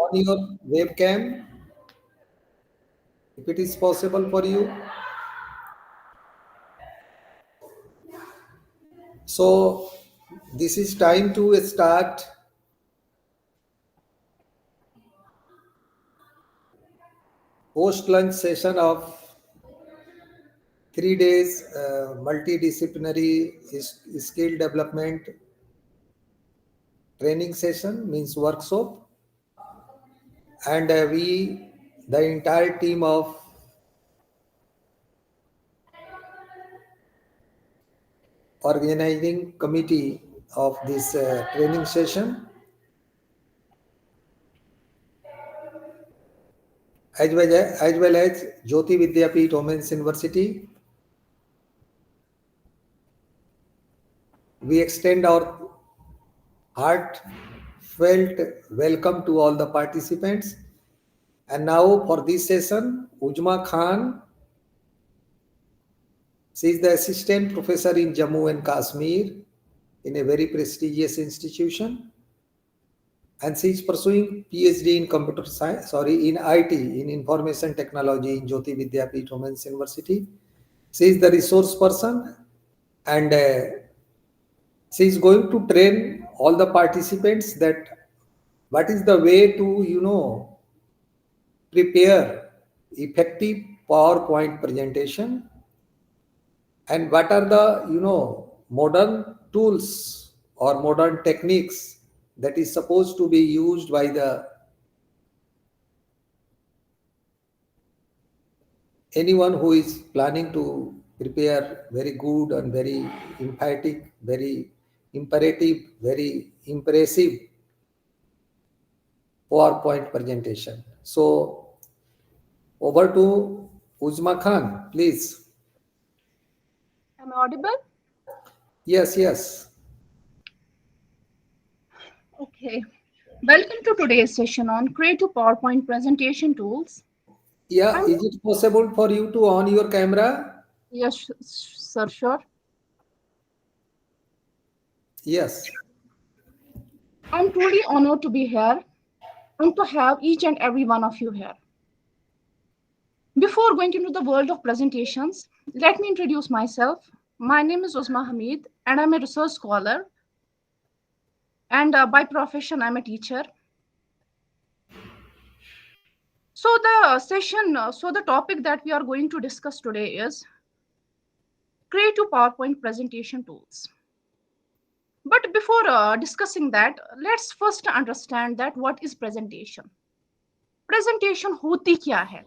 on your webcam if it is possible for you. So this is time to start post lunch session of 3 days multidisciplinary skill development training session, means workshop. And we, the entire team of organizing committee of this training session, as well as Jyoti Vidyapeeth Women's University, we extend our heartfelt welcome to all the participants. And now for this session, Ujma Khan, she is the assistant professor in Jammu and Kashmir in a very prestigious institution. And she is pursuing PhD in computer science, in IT, in information technology in Jyoti Vidyapeeth Women's University. She is the resource person, and she is going to train all the participants that what is the way to prepare effective PowerPoint presentation, and what are the modern tools or modern techniques that is supposed to be used by the anyone who is planning to prepare very good and very emphatic, very imperative, very impressive PowerPoint presentation. So over to Uzma Khan, please. Am I audible? Yes, yes. Okay. Welcome to today's session on creative PowerPoint presentation tools. Yeah, I'm is it possible for you to on your camera? yes, sir, sure. Yes. I'm truly honored to be here and to have each and every one of you here. Before going into the world of presentations, let me introduce myself. My name is Uzma Hamid, and I'm a research scholar. And by profession, I'm a teacher. So the topic that we are going to discuss today is creative PowerPoint presentation tools. But before discussing that, let's first understand that what is presentation. Presentation होती क्या है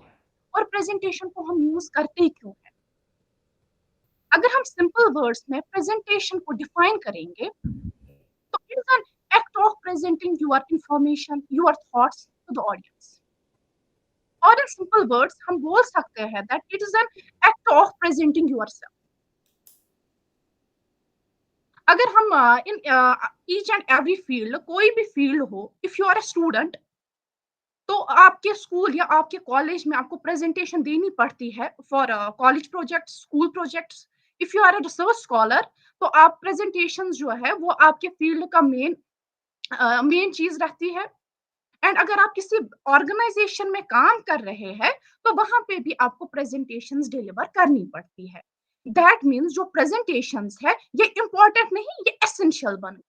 और presentation को हम use करते क्यों है? अगर हम सिंपल वर्ड्स में प्रेजेंटेशन को डिफाइन करेंगे तो it is an act of presenting your information, your thoughts to the audience. और इन सिंपल वर्ड्स हम बोल सकते हैं that it is an act of presenting yourself. अगर हम in each and every field, कोई भी फील्ड हो, if you are a student, तो आपके स्कूल या आपके कॉलेज में आपको प्रेजेंटेशन देनी पड़ती है for college projects, school projects. If you are a research scholar, तो आप प्रेजेंटेशन जो है वो आपके फील्ड का मेन चीज रहती है. एंड अगर आप किसी ऑर्गेनाइजेशन में काम कर रहे हैं तो वहां पे भी आपको प्रेजेंटेशंस डिलीवर करनी पड़ती है. दैट मीन्स जो प्रेजेंटेशंस है ये इंपॉर्टेंट नहीं, ये एसेंशियल बन.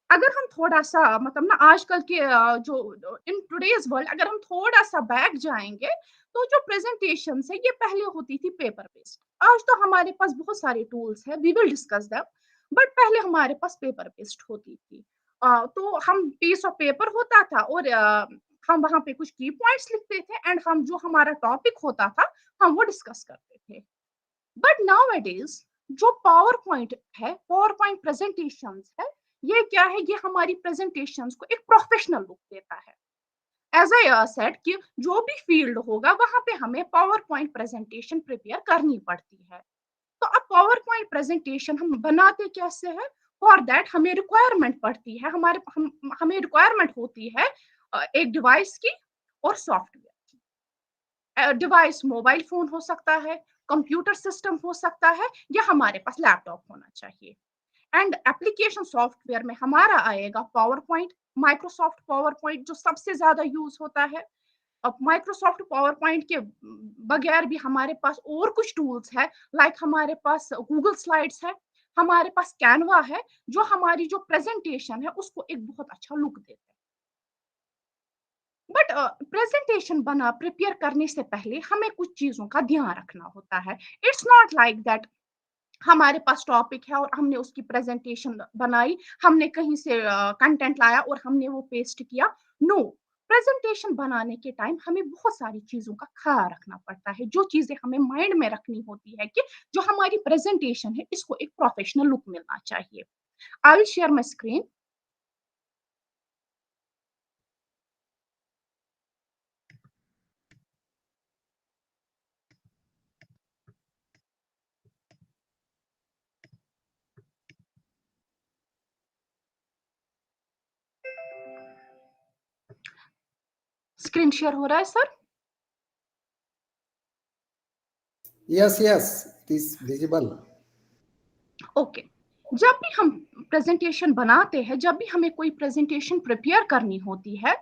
अगर हम थोड़ा सा मतलब ना आजकल के जो इन टुडेज वर्ल्ड, अगर हम थोड़ा सा बैक जाएंगे तो जो प्रेजेंटेशन है ये पहले होती थी पेपर बेस्ड. आज तो हमारे पास बहुत सारे टूल्स है, we will discuss them. But पहले हमारे पास पेपर बेस्ड होती थी. तो हम पीस ऑफ पेपर होता था और हम वहां पे कुछ की पॉइंट्स लिखते थे एंड हम जो हमारा टॉपिक होता था हम वो डिस्कस करते थे. बट नाउ जो पावर पॉइंट है, पावर पॉइंट प्रेजेंटेशन है, ये क्या है, ये हमारी प्रेजेंटेशंस को एक प्रोफेशनल लुक देता है. एज आई सेड कि जो भी फील्ड होगा वहां पे हमें पावर पॉइंट प्रेजेंटेशन प्रिपेयर करनी पड़ती है. तो अब पावर पॉइंट प्रेजेंटेशन हम बनाते कैसे हैं? फॉर दैट हमें रिक्वायरमेंट पड़ती है, हमें रिक्वायरमेंट होती है एक डिवाइस की और सॉफ्टवेयर की. डिवाइस मोबाइल फोन हो सकता है, कंप्यूटर सिस्टम हो सकता है, या हमारे पास लैपटॉप होना चाहिए. एंड एप्लीकेशन सॉफ्टवेयर में हमारा आएगा power point, Microsoft power point जो सबसे ज्यादा यूज होता है। अब माइक्रोसॉफ्ट पावर पॉइंट के बगैर भी हमारे पास और कुछ टूल्स है, लाइक हमारे पास गूगल स्लाइड्स है, हमारे पास कैनवा है, जो हमारी जो प्रेजेंटेशन है उसको एक बहुत अच्छा लुक देते हैं। बट प्रेजेंटेशन बना प्रिपेयर करने से पहले हमें कुछ चीजों का ध्यान रखना होता है। इट्स नॉट लाइक दैट हमारे पास टॉपिक है और हमने उसकी प्रेजेंटेशन बनाई, हमने कहीं से कंटेंट लाया और हमने वो पेस्ट किया। नो, प्रेजेंटेशन बनाने के टाइम हमें बहुत सारी चीजों का ख्याल रखना पड़ता है। जो चीजें हमें माइंड में रखनी होती है कि जो हमारी प्रेजेंटेशन है इसको एक प्रोफेशनल लुक मिलना चाहिए। I will share my screen. Screen share हो रहा है sir? Yes, yes, it is visible. Okay. जब भी हम प्रेजेंटेशन बनाते हैं, जब भी हमें कोई प्रेजेंटेशन प्रिपेयर करनी होती है,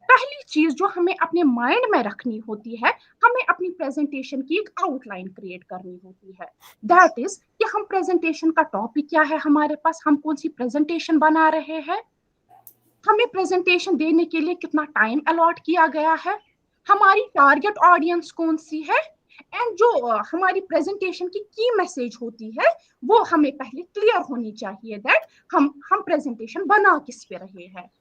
पहली चीज जो हमें अपने माइंड में रखनी होती है, हमें अपनी प्रेजेंटेशन की एक आउटलाइन क्रिएट करनी होती है। दैट इज कि हम प्रेजेंटेशन का टॉपिक क्या है, हमारे पास हम कौन सी प्रेजेंटेशन बना रहे हैं, हमें प्रेजेंटेशन देने के लिए कितना टाइम अलॉट किया गया है, हमारी टारगेट ऑडियंस कौन सी है, एंड जो हमारी प्रेजेंटेशन की मैसेज होती है वो हमें पहले क्लियर होनी चाहिए दैट हम प्रेजेंटेशन बना किस पे रहे हैं।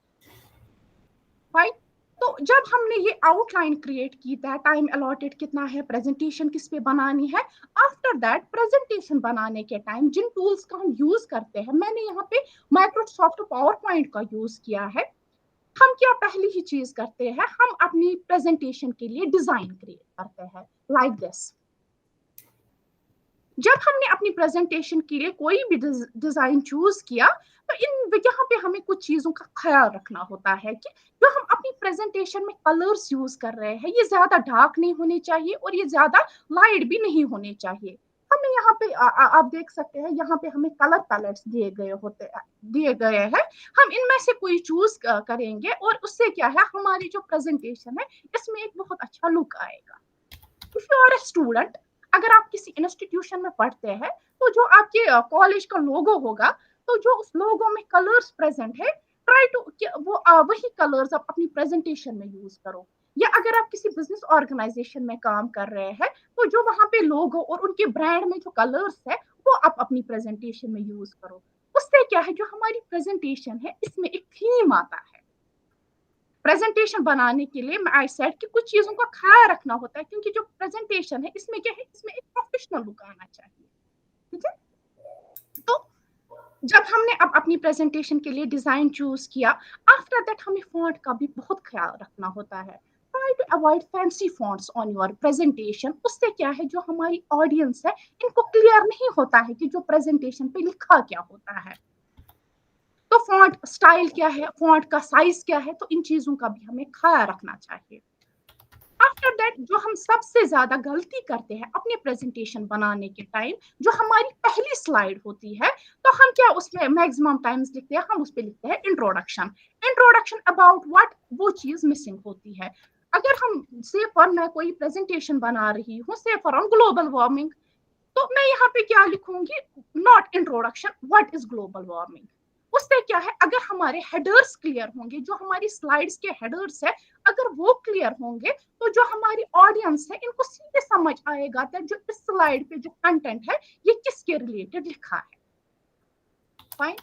फाइन। तो जब हमने ये आउटलाइन क्रिएट की, दैट टाइम अलॉटेड कितना है, प्रेजेंटेशन किस पे बनानी है, आफ्टर दैट प्रेजेंटेशन बनाने के टाइम जिन टूल्स का हम यूज करते हैं, मैंने यहाँ पे माइक्रोसॉफ्ट पावर पॉइंट का यूज किया है। हम क्या पहली ही चीज करते हैं, हम अपनी प्रेजेंटेशन के लिए डिजाइन क्रिएट करते हैं लाइक दिस। जब हमने अपनी प्रेजेंटेशन के लिए कोई भी डिजाइन चूज किया, तो इन यहाँ पे हमें कुछ चीजों का ख्याल रखना होता है कि जो हम अपनी प्रेजेंटेशन में कलर्स यूज कर रहे हैं, ये ज्यादा डार्क नहीं होने चाहिए और ये ज्यादा लाइट भी नहीं होने चाहिए। हमें यहाँ पे आप देख सकते हैं, यहाँ पे हमें कलर पैलेट्स दिए गए हैं। हम इनमें से कोई चूज करेंगे और उससे क्या है, हमारी जो प्रेजेंटेशन है इसमें एक बहुत अच्छा लुक आएगा। If you are a student, अगर आप किसी इंस्टीट्यूशन में पढ़ते हैं, तो जो आपके कॉलेज का लोगो होगा, तो जो उस लोगो में कलर्स प्रेजेंट है, ट्राई टू वो वही कलर्स आप अपनी प्रेजेंटेशन में यूज करो। या अगर आप किसी बिजनेस ऑर्गेनाइजेशन में काम कर रहे हैं, तो जो वहां पे लोगो और उनके ब्रांड में जो कलर्स है वो आप अपनी प्रेजेंटेशन में यूज करो। उससे क्या है, जो हमारी प्रेजेंटेशन है इसमें एक थीम आता है। प्रेजेंटेशन बनाने के लिए मैं आई सेड कि कुछ चीजों का ख्याल रखना होता है, क्योंकि जो प्रेजेंटेशन है इसमें क्या है, इसमें एक प्रोफेशनल लुक आना चाहिए। ठीक है। तो जब हमने अब अपनी प्रेजेंटेशन के लिए डिजाइन चूज किया, आफ्टर दैट हमें फॉन्ट का भी बहुत ख्याल रखना होता है। Try to avoid fancy fonts on your presentation. उससे क्या है, जो हमारी ऑडियंस है इनको क्लियर नहीं होता है कि जो प्रेजेंटेशन पे लिखा क्या होता है। तो फॉन्ट स्टाइल क्या है, फॉन्ट का साइज क्या है, तो इन चीजों का भी हमें ख्याल रखना चाहिए। आफ्टर दैट जो हम सबसे ज्यादा गलती करते हैं अपने प्रेजेंटेशन बनाने के टाइम, जो हमारी पहली स्लाइड होती है, तो हम क्या उसमें मैक्सिमम टाइम्स लिखते हैं, हम उस पर लिखते हैं इंट्रोडक्शन। इंट्रोडक्शन अबाउट व्हाट, वो चीज मिसिंग होती है। अगर हम से फॉर मैं कोई प्रेजेंटेशन बना रही हूँ, से फॉर ऑन ग्लोबल वार्मिंग, तो मैं यहाँ पे क्या लिखूंगी, not introduction, what is global warming. उससे क्या है, अगर हमारे हेडर्स क्लियर होंगे, जो हमारी स्लाइड्स के हेडर्स है, अगर वो क्लियर होंगे, तो जो हमारी ऑडियंस है इनको सीधे समझ आएगा कि जो इस स्लाइड पे जो कंटेंट है ये किसके रिलेटेड लिखा है। फाइन।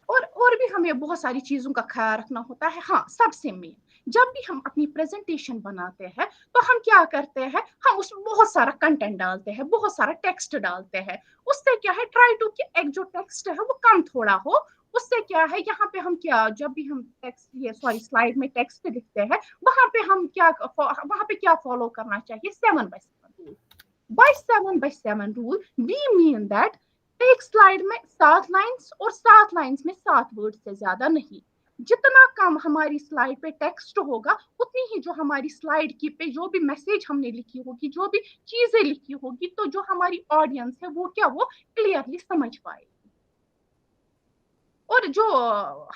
और भी हमें बहुत सारी चीजों का ख्याल रखना होता है। हाँ, सबसे मेन, जब भी हम अपनी प्रेजेंटेशन बनाते हैं, तो हम क्या करते हैं, हम उसमें बहुत सारा कंटेंट डालते हैं, बहुत सारा टेक्स्ट डालते हैं। उससे क्या है, ट्राई टू कि एक जो टेक्स्ट है वो कम थोड़ा हो। उससे क्या है, यहाँ पे हम क्या, जब भी हम टेक्स्ट ये सॉरी स्लाइड में टेक्स्ट लिखते हैं, वहां पे क्या फॉलो करना चाहिए, 7/7 rule. By 7/7 rule we mean that एक स्लाइड में 7 लाइन्स, और 7 लाइन्स में 7 वर्ड से ज्यादा नहीं। जितना कम हमारी स्लाइड पे टेक्स्ट होगा, उतनी ही जो हमारी स्लाइड की पे जो भी मैसेज हमने लिखी होगी, जो भी चीजें लिखी होगी, तो जो हमारी ऑडियंस है वो क्या, वो क्लियरली समझ पाएगी। और जो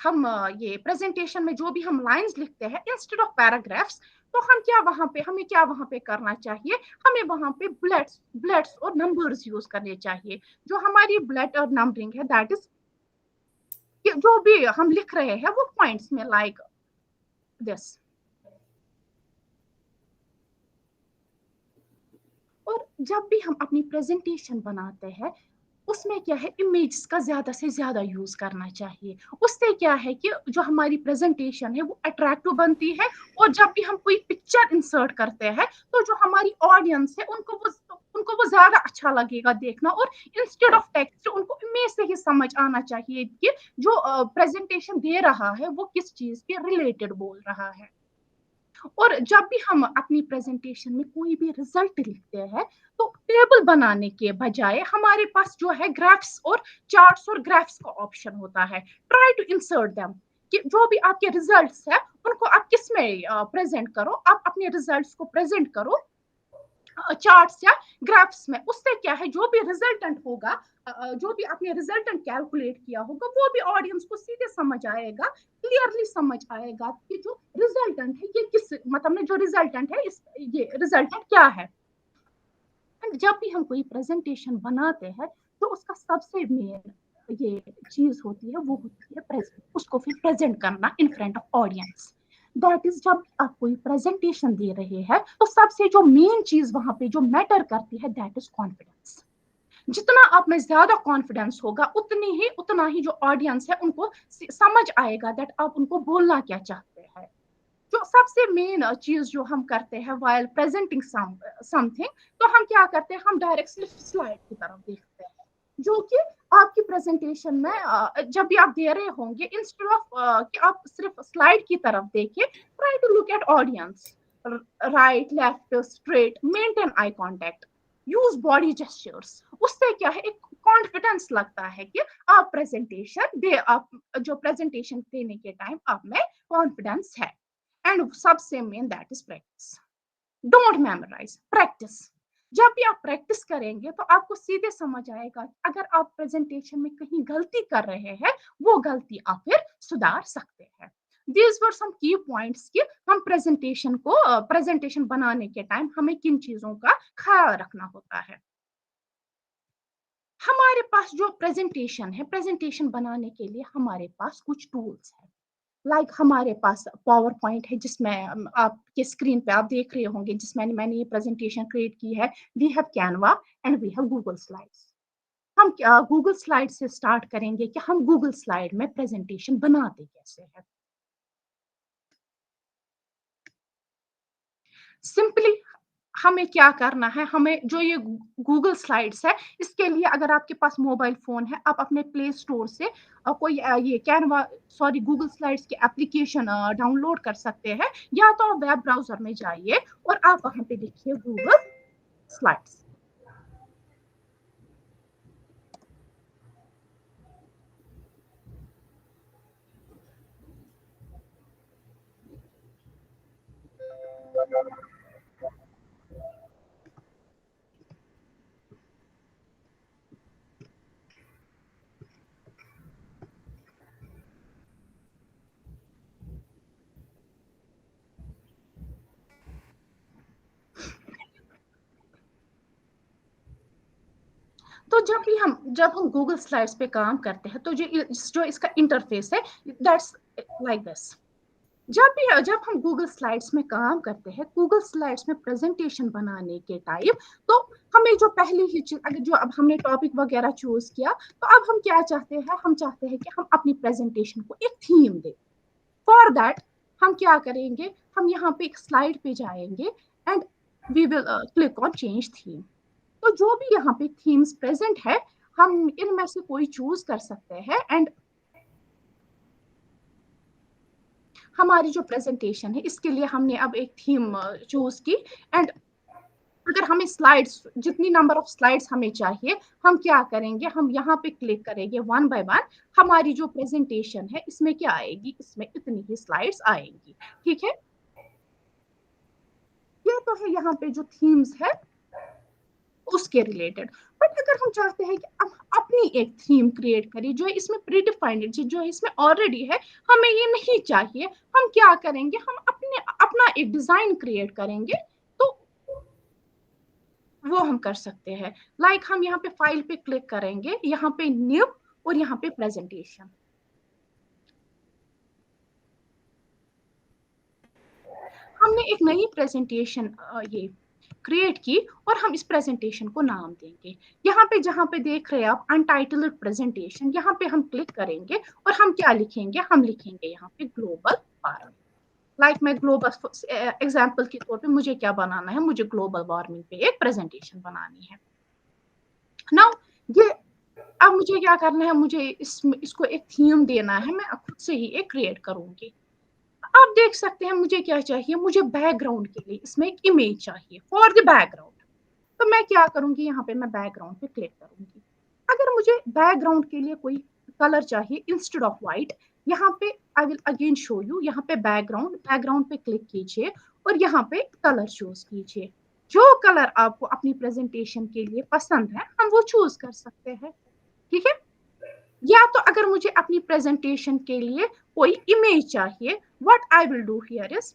हम ये प्रेजेंटेशन में जो भी हम लाइंस लिखते हैं इंस्टेड ऑफ पैराग्राफ्स, तो हमें क्या वहां पे करना चाहिए, हमें वहां पे बुलेट्स और नंबर्स यूज करने चाहिए। जो हमारी बुलेट और नंबरिंग है दैट इज, जो भी हम लिख रहे हैं वो पॉइंट्स में लाइक दिस। और जब भी हम अपनी प्रेजेंटेशन बनाते हैं उसमें क्या है, इमेजेस का ज्यादा से ज्यादा यूज करना चाहिए। उससे क्या है कि जो हमारी प्रेजेंटेशन है वो अट्रैक्टिव बनती है। और जब भी हम कोई पिक्चर इंसर्ट करते हैं तो जो हमारी ऑडियंस है उनको वो ज्यादा अच्छा लगेगा देखना। और इंस्टेड ऑफ टेक्स्ट उनको इमेज से ही समझ आना चाहिए कि जो प्रेजेंटेशन दे रहा है वो किस चीज के रिलेटेड बोल रहा है। और जब भी हम अपनी प्रेजेंटेशन में कोई भी रिजल्ट लिखते हैं तो टेबल बनाने के बजाय हमारे पास जो है ग्राफ्स और चार्ट्स और ग्राफ्स का ऑप्शन होता है। ट्राई टू इंसर्ट देम कि जो भी आपके रिजल्ट्स है उनको आप किस में प्रेजेंट करो, आप अपने रिजल्ट्स को प्रेजेंट करो चार्ट्स या ग्राफ्स में। उससे क्या है, जो भी रिजल्टेंट होगा, जो भी आपने रिजल्टेंट कैलकुलेट किया होगा वो भी ऑडियंस को सीधे समझ आएगा, क्लियरली समझ आएगा कि जो रिजल्टेंट है ये किस मतलब में जो रिजल्टेंट है ये रिजल्टेंट क्या है। एंड जब भी हम कोई प्रेजेंटेशन बनाते हैं तो उसका सबसे मेन ये चीज होती है वो होती है प्रेजेंट, उसको फिर प्रेजेंट करना in front of audience. That is, जब आप कोई प्रेजेंटेशन दे रहे हैं तो सबसे जो मेन चीज वहां पे जो मैटर करती है दैट इज कॉन्फिडेंस। जितना आप में ज्यादा कॉन्फिडेंस होगा उतना ही जो ऑडियंस है उनको समझ आएगा दैट आप उनको बोलना क्या चाहते हैं। जो सबसे मेन चीज जो हम करते हैं वाइल प्रेजेंटिंग समथिंग, तो हम क्या करते हैं, हम डायरेक्ट सिर्फ स्लाइड की तरफ देखते हैं। जो कि आपकी प्रेजेंटेशन में जब भी आप दे रहे होंगे इंस्टेड ऑफ कि आप सिर्फ स्लाइड की तरफ देखिए, try to look at audience, right left straight, maintain eye contact, use body gestures. उससे क्या है, एक कॉन्फिडेंस लगता है कि आप जो प्रेजेंटेशन देने के टाइम आप में कॉन्फिडेंस है। एंड सबसे main that is practice. Don't memorise, practice. जब भी आप प्रैक्टिस करेंगे तो आपको सीधे समझ आएगा अगर आप प्रेजेंटेशन में कहीं गलती कर रहे हैं वो गलती आप फिर सुधार सकते हैं। दीज वर सम की पॉइंट्स कि हम प्रेजेंटेशन बनाने के टाइम हमें किन चीजों का ख्याल रखना होता है। हमारे पास जो प्रेजेंटेशन बनाने के लिए हमारे पास कुछ टूल्स है। लाइक हमारे पास पावर पॉइंट है जिसमें आपके स्क्रीन पे आप देख रहे होंगे जिसमें मैंने ये प्रेजेंटेशन क्रिएट की है। We have Canva and we have Google slides. हम गूगल स्लाइड से स्टार्ट करेंगे कि हम गूगल स्लाइड में प्रेजेंटेशन बनाते कैसे हैं। सिंपली हमें क्या करना है, हमें जो ये गूगल स्लाइड्स है इसके लिए अगर आपके पास मोबाइल फोन है आप अपने प्ले स्टोर से कोई ये कैनवा सॉरी गूगल स्लाइड्स की एप्लीकेशन डाउनलोड कर सकते हैं। या तो आप वेब ब्राउजर में जाइए और आप वहां पे लिखिए गूगल स्लाइड्स। तो जब हम गूगल स्लाइड्स पे काम करते हैं तो जो इसका इंटरफेस है दैट्स लाइक दिस। जब हम गूगल स्लाइड्स में काम करते हैं, गूगल स्लाइड्स में प्रेजेंटेशन बनाने के टाइम, तो हमें जो पहली ही चीज अगर जो अब हमने टॉपिक वगैरह चूज किया तो अब हम क्या चाहते हैं, हम चाहते हैं कि हम अपनी प्रेजेंटेशन को एक थीम दें। फॉर दैट हम क्या करेंगे, हम यहाँ पे एक स्लाइड पे जाएंगे and we will click on change theme. तो जो भी यहाँ पे थीम्स प्रेजेंट है हम इनमें से कोई चूज कर सकते हैं एंड हमारी जो प्रेजेंटेशन है इसके लिए हमने अब एक थीम चूज की। एंड अगर हमें स्लाइड्स जितनी नंबर ऑफ स्लाइड्स हमें चाहिए हम क्या करेंगे, हम यहाँ पे क्लिक करेंगे वन बाय वन। हमारी जो प्रेजेंटेशन है इसमें क्या आएगी, इसमें इतनी ही स्लाइड्स आएंगी। ठीक है, ये तो है यहाँ पे जो थीम्स है। उसके रिलेटेड। बट अगर हम चाहते हैं कि हम अपनी एक थीम क्रिएट करें जो इसमें प्रीडिफाइंड जो इसमें ऑलरेडी है, हमें ये नहीं चाहिए, हम क्या करेंगे, हम अपना एक डिजाइन क्रिएट करेंगे, तो वो हम कर सकते हैं। लाइक हम यहाँ पे फाइल पे क्लिक करेंगे, यहाँ पे न्यू और यहाँ पे प्रेजेंटेशन। हमने एक नई प्रेजेंटेशन ये क्रिएट की और हम इस प्रेजेंटेशन को नाम देंगे। यहाँ पे जहाँ पे देख रहे हैं आप अनटाइटल्ड प्रेजेंटेशन, यहाँ पे हम क्लिक करेंगे और हम क्या लिखेंगे, हम लिखेंगे यहाँ पे ग्लोबल वार्मिंग। लाइक मैं ग्लोबल एग्जाम्पल के तौर पे मुझे क्या बनाना है, मुझे ग्लोबल वार्मिंग पे एक प्रेजेंटेशन बनानी है। नाउ ये अब मुझे क्या करना है, मुझे इसको एक थीम देना है, मैं खुद से ही एक क्रिएट करूंगी। आप देख सकते हैं मुझे क्या चाहिए, मुझे बैकग्राउंड के लिए इसमें एक इमेज चाहिए फॉर द बैकग्राउंड। तो मैं क्या करूंगी, यहाँ पे मैं बैकग्राउंड पे क्लिक करूंगी। अगर मुझे बैकग्राउंड के लिए कोई कलर चाहिए इंस्टेड ऑफ व्हाइट, यहाँ पे I will again show you, यहाँ पे बैकग्राउंड पे क्लिक कीजिए और यहाँ पे कलर चूज कीजिए। जो कलर आपको अपनी प्रेजेंटेशन के लिए पसंद है हम वो चूज कर सकते हैं, ठीक है। या तो अगर मुझे अपनी प्रेजेंटेशन के लिए कोई इमेज चाहिए, what I will do here is,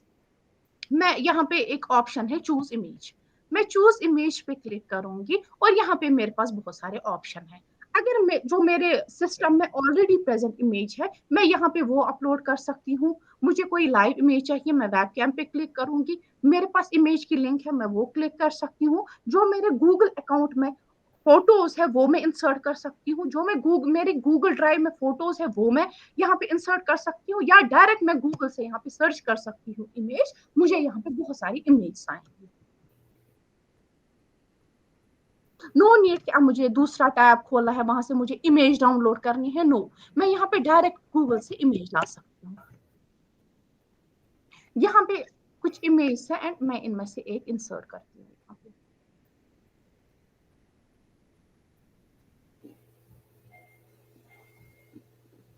मैं यहाँ पे एक ऑप्शन है चूज इमेज, मैं चूज इमेज पे क्लिक करूंगी और यहाँ पे मेरे पास बहुत सारे ऑप्शन है। अगर जो मेरे सिस्टम में ऑलरेडी प्रेजेंट इमेज है मैं यहाँ पे वो अपलोड कर सकती हूँ। मुझे कोई लाइव इमेज चाहिए, मैं वेब कैम पे क्लिक करूंगी, मेरे पास इमेज की लिंक है, मैं वो क्लिक कर सकती हूँ। जो मेरे गूगल अकाउंट में फोटोज है वो मैं इंसर्ट कर सकती हूँ, जो मैं मेरे गूगल ड्राइव में फोटोज है वो मैं यहाँ पे इंसर्ट कर सकती हूँ, या डायरेक्ट मैं गूगल से यहाँ पे सर्च कर सकती हूँ इमेज, मुझे यहाँ पे बहुत सारी इमेज आएंगी। नो नीड कि अब मुझे दूसरा टैब खोला है वहां से मुझे इमेज डाउनलोड करनी है, नो, मैं यहाँ पे डायरेक्ट गूगल से इमेज ला सकती हूँ। यहाँ पे कुछ इमेज है एंड मैं इनमें से एक इंसर्ट करती हूँ यहाँ पे।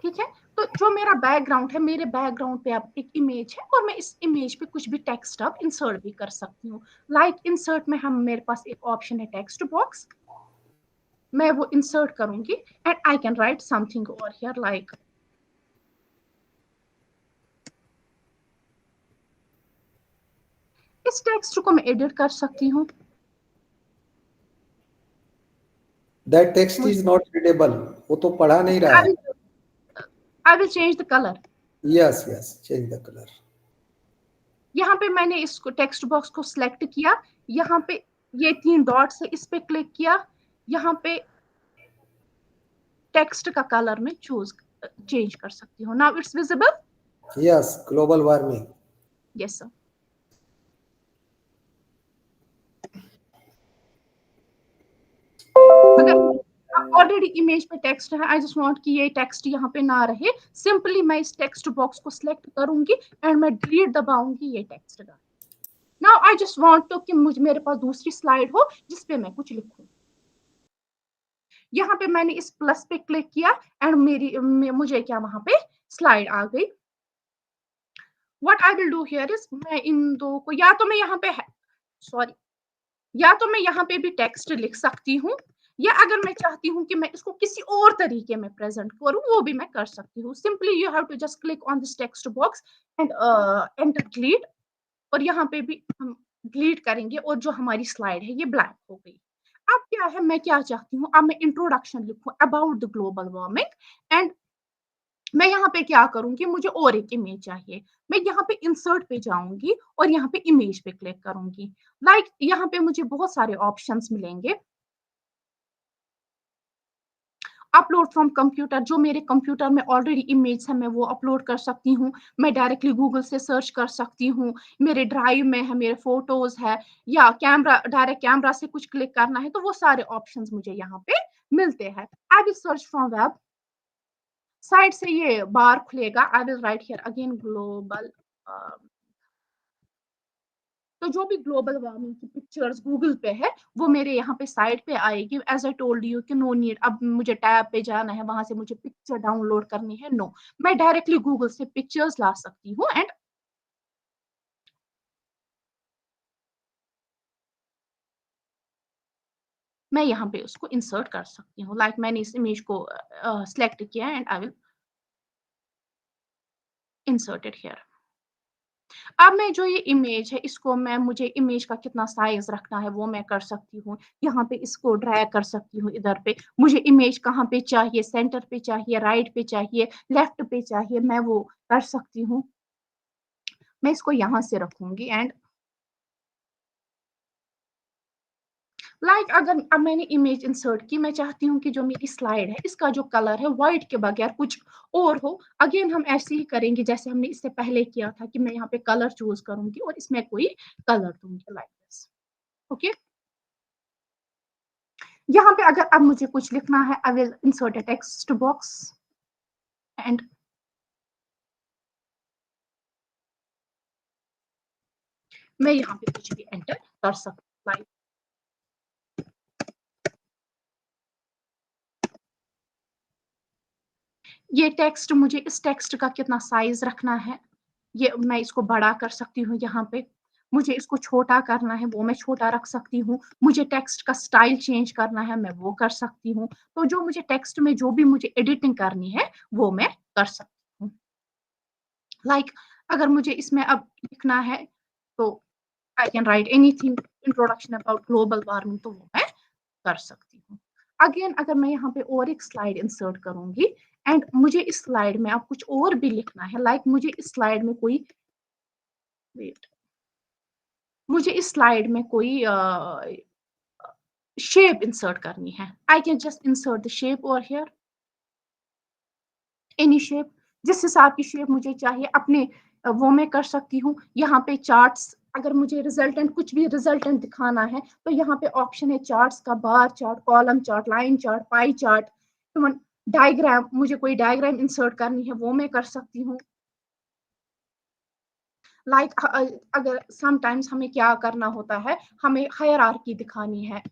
ठीक है, तो जो मेरा बैकग्राउंड है, मेरे बैकग्राउंड पे अब एक इमेज है और मैं इस इमेज पे कुछ भी टेक्स्ट अब इंसर्ट भी कर सकती हूँ। लाइक इंसर्ट में हम मेरे पास एक ऑप्शन है टेक्स्ट बॉक्स, मैं वो इंसर्ट करूंगी and I can write something over here like, इस टेक्स्ट को मैं एडिट कर सकती हूँ। That text is not readable. वो तो पढ़ा नहीं रहा है. I will change the colour. Yes, yes. Change the color. यहाँ पे मैंने इसको टेक्स्ट बॉक्स को सिलेक्ट किया, यहाँ पे ये 3 डॉट्स है इस पे क्लिक किया, यहाँ पे टेक्स्ट का कलर में चेंज कर सकती हूँ। Now it's visible. Yes, global warming. Yes sir. अगर ऑलरेडी इमेज पे टेक्स्ट है, आई जस्ट वांट कि ये टेक्स्ट यहाँ पे ना रहे, सिंपली मैं इस टेक्स्ट बॉक्स को सिलेक्ट करूंगी एंड मैं डिलीट दबाऊंगी, ये टेक्स्ट का। Now I just want to कि मुझे मेरे पास दूसरी स्लाइड हो जिसपे मैं कुछ लिखूं। यहाँ पे मैंने इस प्लस पे क्लिक किया एंड मुझे क्या वहां पे स्लाइड आ गई। What I will do here is, मैं इन दो को या तो मैं यहाँ पे सॉरी या तो मैं यहाँ पे भी टेक्स्ट लिख सकती हूँ, या अगर मैं चाहती हूँ कि मैं इसको किसी और तरीके में प्रेजेंट करूँ वो भी मैं कर सकती हूँ। Simply you have to just click on this text box and enter delete, और यहाँ पे भी हम डिलीट करेंगे और जो हमारी स्लाइड है ये ब्लैक हो गई। अब क्या है, मैं क्या चाहती हूँ, अब मैं इंट्रोडक्शन लिखूं about the global warming and मैं यहाँ पे क्या करूंगी, मुझे और एक इमेज चाहिए, मैं यहाँ पे इंसर्ट पे जाऊंगी और यहाँ पे इमेज पे क्लिक करूंगी। लाइक यहाँ पे मुझे बहुत सारे ऑप्शंस मिलेंगे। अपलोड फ्रॉम कंप्यूटर, जो मेरे कंप्यूटर में ऑलरेडी इमेज है मैं वो अपलोड कर सकती हूँ, मैं डायरेक्टली गूगल से सर्च कर सकती हूँ, मेरे ड्राइव में है, मेरे फोटोज है, या कैमरा डायरेक्ट कैमरा से कुछ क्लिक करना है, तो वो सारे ऑप्शंस मुझे यहाँ पे मिलते हैं। I will search from web, side से ये बार खुलेगा, I will write here again global, तो जो भी ग्लोबल वार्मिंग की पिक्चर्स गूगल पे है वो मेरे यहाँ पे साइड पे आएगी। एज आई टोल्ड यू कि नो नीड अब मुझे टैब पे जाना है वहां से मुझे पिक्चर डाउनलोड करनी है, नो, मैं डायरेक्टली गूगल से पिक्चर्स ला सकती हूँ एंड मैं यहाँ पे उसको इंसर्ट कर सकती हूँ। लाइक मैंने इस इमेज को सिलेक्ट किया and I will insert it here. अब मैं जो ये इमेज है इसको मुझे इमेज का कितना साइज़ रखना है वो मैं कर सकती हूँ। यहाँ पे इसको ड्रैग कर सकती हूँ इधर पे। मुझे इमेज कहाँ पे चाहिए, सेंटर पे चाहिए, राइट पे चाहिए, लेफ्ट पे चाहिए, मैं वो कर सकती हूँ। मैं इसको यहाँ से रखूँगी एंड अगर अब मैंने इमेज इंसर्ट की, मैं चाहती हूँ कि जो मेरी स्लाइड है इसका जो कलर है व्हाइट के बगैर कुछ और हो। अगेन हम ऐसे ही करेंगे जैसे हमने इससे पहले किया था कि मैं यहाँ पे कलर चूज़ करूँगी और इसमें कोई कलर दूँगी लाइक दिस। ओके? यहाँ पे अगर अब मुझे कुछ लिखना है, I will insert a text box and मैं यहाँ पे कुछ भी एंटर कर सकती हूँ लाइक ये टेक्स्ट, मुझे इस टेक्स्ट का कितना साइज़ रखना है, ये मैं इसको बड़ा कर सकती हूँ यहाँ पे। मुझे इसको छोटा करना है, वो मैं छोटा रख सकती हूँ। मुझे टेक्स्ट का स्टाइल चेंज करना है, मैं वो कर सकती हूँ। तो जो मुझे टेक्स्ट में जो भी मुझे एडिटिंग करनी है, वो मैं कर सकती हूँ। अगर मुझे इसमें अब लिखना है, तो I can write anything, introduction about global warming, तो वो मैं कर सकती हूँ। अगेन अगर मैं यहाँ पे और एक स्लाइड इंसर्ट करूँगी एंड मुझे इस स्लाइड में अब कुछ और भी लिखना है, मुझे इस स्लाइड में कोई वेट मुझे इस स्लाइड में कोई शेप इंसर्ट करनी है। I can just insert the shape over here, any shape, जिस हिसाब की शेप मुझे चाहिए अपने वो मैं कर सकती हूँ। यहाँ पे चार्ट्स, अगर मुझे रिजल्टेंट कुछ भी रिजल्टेंट दिखाना है तो यहाँ पे ऑप्शन है चार्ट्स का, bar chart, column chart, line chart, pie chart, even diagram, मुझे कोई डायग्राम इंसर्ट करनी है वो मैं कर सकती हूँ। अगर समटाइम्स हमें क्या करना होता है, हमें हायरार्की दिखानी है,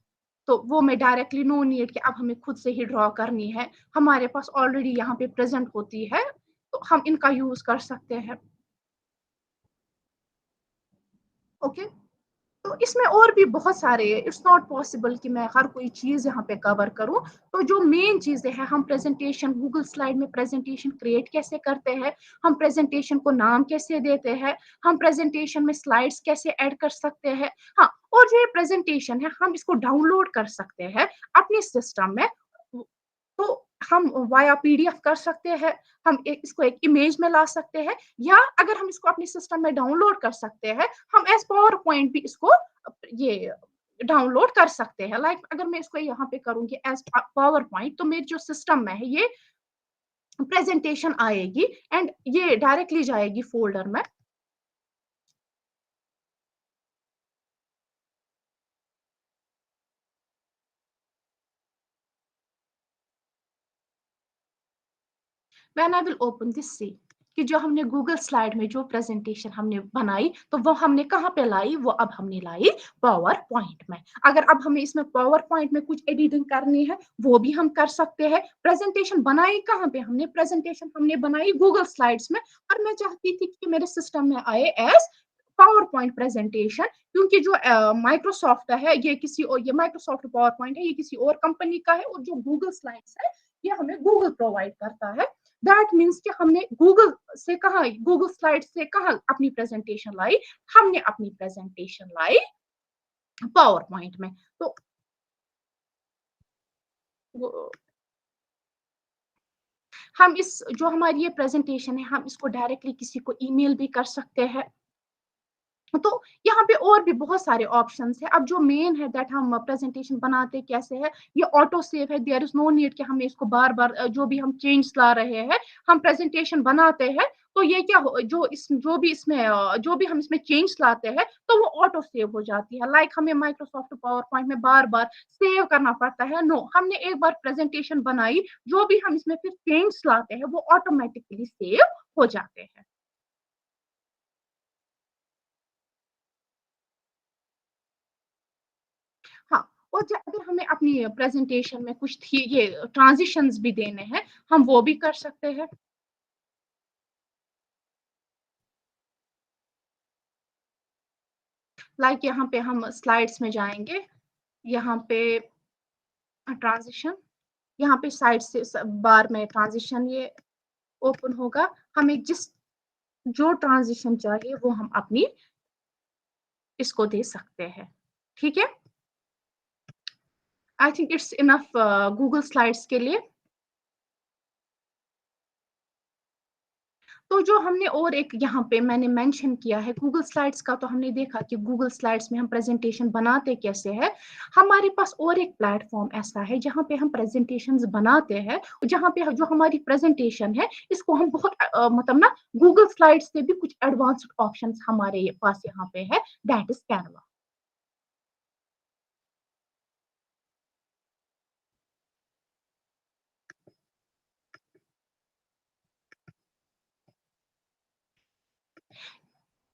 तो वो मैं डायरेक्टली नो नीड कि अब हमें खुद से ही ड्रॉ करनी है, हमारे पास ऑलरेडी यहाँ पे प्रेजेंट होती है, तो हम इनका यूज कर सकते हैं। ओके, तो इसमें और भी बहुत सारे, इट्स नॉट पॉसिबल कि मैं हर कोई चीज यहाँ पे कवर करूँ। तो जो मेन चीजें हैं, हम प्रेजेंटेशन, गूगल स्लाइड में प्रेजेंटेशन क्रिएट कैसे करते हैं, हम प्रेजेंटेशन को नाम कैसे देते हैं, हम प्रेजेंटेशन में स्लाइड्स कैसे ऐड कर सकते हैं, हाँ, और जो ये प्रेजेंटेशन है हम इसको डाउनलोड कर सकते हैं अपने सिस्टम में। तो हम वाया पीडीएफ कर सकते हैं, इसको एक इमेज में ला सकते हैं, या अगर हम इसको अपने सिस्टम में डाउनलोड कर सकते हैं, हम एज पावर पॉइंट भी इसको ये डाउनलोड कर सकते हैं। अगर मैं इसको यहाँ पे करूंगी एज पावर पॉइंट, तो मेरे जो सिस्टम में है ये प्रेजेंटेशन आएगी एंड ये डायरेक्टली जाएगी फोल्डर में। When I will open this, see कि जो हमने गूगल स्लाइड में जो प्रेजेंटेशन हमने बनाई, तो वो हमने कहाँ पे लाई, वो अब हमने लाई पावर पॉइंट में। अगर अब हमें इसमें पावर पॉइंट में कुछ एडिटिंग करनी है, वो भी हम कर सकते हैं। प्रेजेंटेशन बनाई कहाँ पे हमने, प्रेजेंटेशन हमने बनाई गूगल स्लाइड्स में, और मैं चाहती थी कि मेरे सिस्टम में आए एज पावर पॉइंट प्रेजेंटेशन, क्योंकि जो माइक्रोसॉफ्ट है, ये माइक्रोसॉफ्ट पावर पॉइंट है, ये किसी और कंपनी का है, और जो गूगल स्लाइड्स है ये हमें गूगल प्रोवाइड करता है। दैट मीन्स कि हमने गूगल स्लाइड से कहा अपनी प्रेजेंटेशन लाई, हमने अपनी प्रेजेंटेशन लाई पावर पॉइंट में। तो हम इस जो हमारी ये प्रेजेंटेशन है, हम इसको डायरेक्टली किसी को ईमेल भी कर सकते हैं। तो यहाँ पे और भी बहुत सारे ऑप्शंस है। अब जो मेन है दैट हम प्रेजेंटेशन बनाते कैसे है, ये ऑटो सेव है, देयर इज नो नीड कि हमें इसको बार बार जो भी हम चेंज ला रहे हैं, हम प्रेजेंटेशन बनाते हैं तो ये क्या हो, जो भी हम इसमें चेंज लाते हैं तो वो ऑटो सेव हो जाती है। हमें माइक्रोसॉफ्ट पावर पॉइंट में बार बार सेव करना पड़ता है, नो, हमने एक बार प्रेजेंटेशन बनाई, जो भी हम इसमें फिर चेंज लाते हैं वो ऑटोमेटिकली सेव हो जाते हैं। हाँ, और अगर हमें अपनी प्रेजेंटेशन में कुछ थी ये ट्रांजिशंस भी देने हैं, हम वो भी कर सकते हैं। यहाँ पे हम स्लाइड्स में जाएंगे, यहाँ पे ट्रांजिशन, यहाँ पे साइड से बार में ट्रांजिशन ये ओपन होगा। हमें जो ट्रांजिशन चाहिए वो हम अपनी इसको दे सकते हैं। ठीक है, I think it's enough Google slides के लिए। तो जो हमने और एक यहाँ पे मैंने मेंशन किया है गूगल स्लाइड्स का, तो हमने देखा कि गूगल स्लाइड्स में हम प्रेजेंटेशन बनाते कैसे हैं। हमारे पास और एक प्लेटफॉर्म ऐसा है जहाँ पे हम प्रेजेंटेशंस बनाते हैं, जहाँ पे जो हमारी प्रेजेंटेशन है इसको हम बहुत मतलब ना गूगल स्लाइड्स से भी कुछ एडवांस्ड ऑप्शंस हमारे पास यहाँ पे है, दैट इज कैनवा।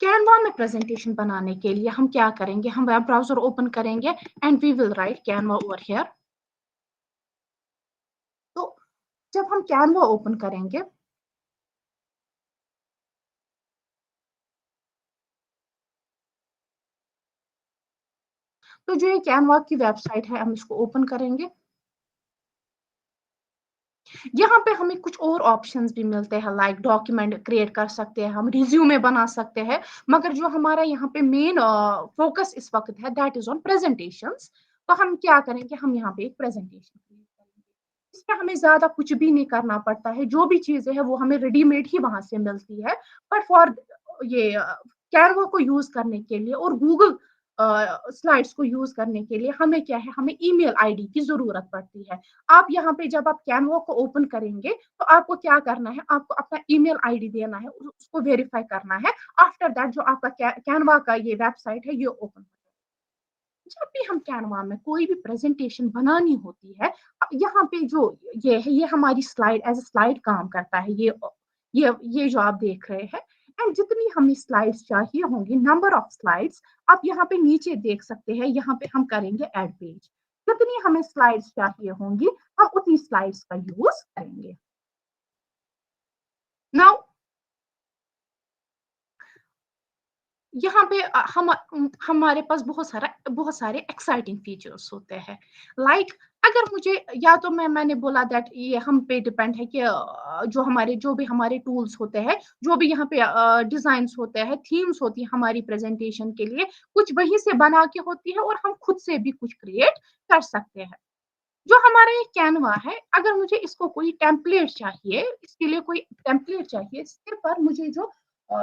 कैनवा में प्रेजेंटेशन बनाने के लिए हम क्या करेंगे, हम वेब ब्राउजर ओपन करेंगे and we will write Canva over here. तो जब हम कैनवा ओपन करेंगे तो जो ये कैनवा की वेबसाइट है हम इसको ओपन करेंगे। यहाँ पे हमें कुछ और ऑप्शंस भी मिलते हैं, लाइक डॉक्यूमेंट क्रिएट कर सकते हैं, हम रिज्यूमे बना सकते हैं। मगर जो हमारा यहाँ पे मेन फोकस इस वक्त है दैट इज ऑन प्रेजेंटेशंस। तो हम क्या करेंगे, हम यहाँ पे एक प्रेजेंटेशन क्रिएट करेंगे। इसमें हमें ज्यादा कुछ भी नहीं करना पड़ता है, जो भी चीजें हैं वो हमें रेडीमेड ही वहां से मिलती है। बट फॉर ये कैनवा को यूज करने के लिए और गूगल स्लाइड्स को यूज करने के लिए हमें क्या है, हमें ईमेल आईडी की जरूरत पड़ती है। आप यहाँ पे जब आप कैनवा को ओपन करेंगे तो आपको क्या करना है, आपको अपना ईमेल आईडी देना है, उसको वेरीफाई करना है। आफ्टर दैट जो आपका कैनवा का ये वेबसाइट है ये ओपन। जब भी हम कैनवा में कोई भी प्रेजेंटेशन बनानी होती है, यहाँ पे जो ये है ये हमारी स्लाइड एज ए स्लाइड काम करता है। ये जो आप देख रहे हैं, एंड जितनी हमें स्लाइड्स चाहिए होंगी, नंबर ऑफ स्लाइड्स आप यहाँ पे नीचे देख सकते हैं। यहाँ पे हम करेंगे ऐड पेज। जितनी हमें स्लाइड्स चाहिए होंगी हम उतनी स्लाइड्स का यूज करेंगे। नाउ यहाँ पे हमारे पास बहुत सारे एक्साइटिंग फीचर्स होते हैं। लाइक अगर मुझे, या तो मैंने बोला दैट ये हम पे डिपेंड है कि जो भी हमारे टूल्स होते हैं, जो भी यहाँ पे डिजाइन्स होते हैं, थीम्स होती है हमारी प्रेजेंटेशन के लिए, कुछ वहीं से बना के होती है और हम खुद से भी कुछ क्रिएट कर सकते हैं। जो हमारा ये कैनवा है, अगर मुझे इसको कोई टेम्पलेट चाहिए, इसके लिए कोई टेम्पलेट चाहिए, इसके पर मुझे जो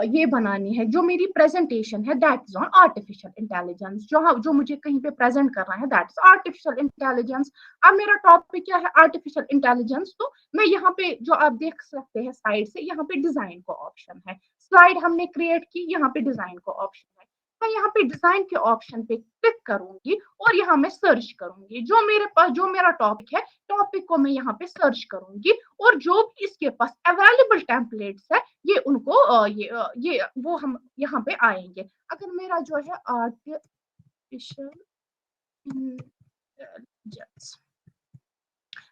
ये बनानी है, जो मेरी प्रेजेंटेशन है that is on artificial intelligence. जो मुझे कहीं पे प्रेजेंट करना है दैट इज आर्टिफिशियल इंटेलिजेंस। अब मेरा टॉपिक क्या है, आर्टिफिशियल इंटेलिजेंस। तो मैं यहाँ पे जो आप देख सकते हैं साइड से, यहाँ पे डिजाइन का ऑप्शन है। स्लाइड हमने क्रिएट की, यहाँ पे डिजाइन का ऑप्शन है। मैं यहाँ पे डिजाइन के ऑप्शन पे क्लिक करूंगी और यहाँ मैं सर्च करूंगी। जो मेरे पास जो मेरा टॉपिक है, टॉपिक को मैं यहाँ पे सर्च करूंगी और जो भी इसके पास अवेलेबल टेम्पलेट्स है ये उनको ये वो हम यहाँ पे आएंगे। अगर मेरा जो है आर्टिफिशियल इंटेलिजेंस,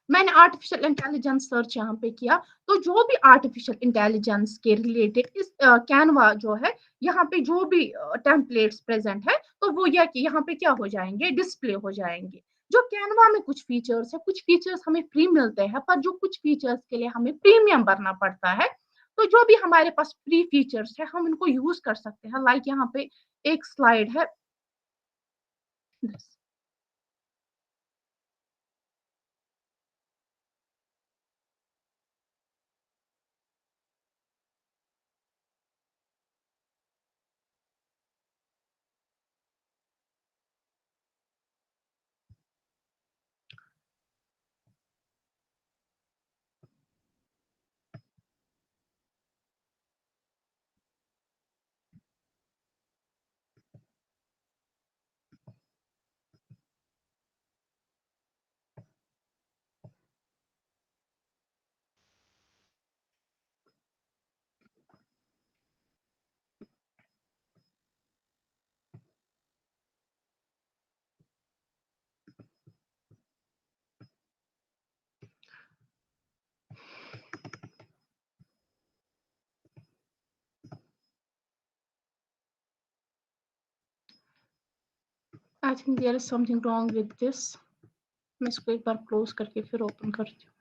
मैंने आर्टिफिशियल इंटेलिजेंस सर्च यहाँ पे किया, तो जो भी आर्टिफिशियल इंटेलिजेंस के रिलेटेड इस कैनवा जो है, यहाँ पे जो भी टेम्पलेट्स प्रेजेंट है तो वो यहाँ पे क्या हो जाएंगे, डिस्प्ले हो जाएंगे। जो कैनवा में कुछ फीचर्स है, कुछ फीचर्स हमें फ्री मिलते हैं, पर जो कुछ फीचर्स के लिए हमें प्रीमियम भरना पड़ता है। तो जो भी हमारे पास फ्री फीचर्स है हम इनको यूज कर सकते हैं। लाइक यहाँ पे एक स्लाइड है, I think there is something wrong with this. मैं इसको एक बार क्लोज करके फिर ओपन करती हूँ।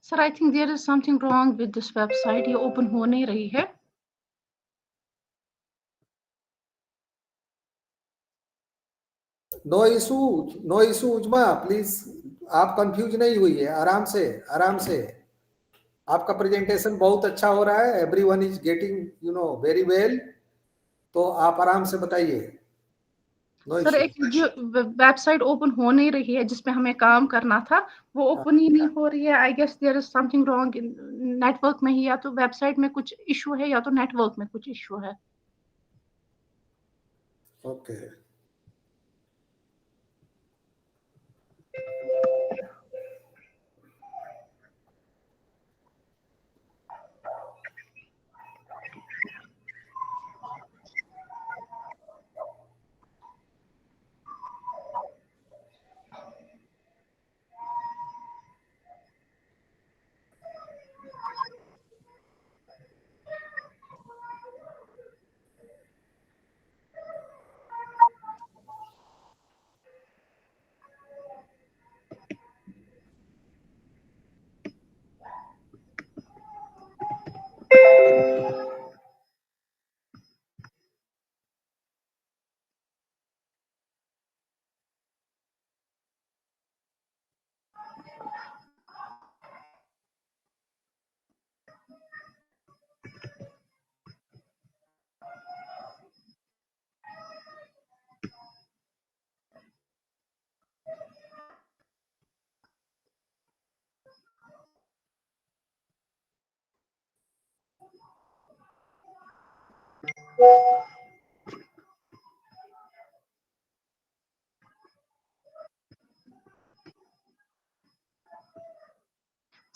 Sir I think there is something wrong with this website, ये ओपन हो नहीं रही है। No issue, no issue Uzma, please आप कंफ्यूज नहीं हुई है, आराम से आराम से। आपका प्रेजेंटेशन बहुत अच्छा हो रहा है, everyone is getting very well, तो आप आराम से बताइए, नो सर इशू। एक जो वेबसाइट ओपन हो नहीं रही है जिसपे हमें काम करना था, वो ओपन ही नहीं हो रही है। I guess there is something wrong in network में ही, या तो वेबसाइट में कुछ इशू है या तो नेटवर्क में कुछ इशू है। ओके,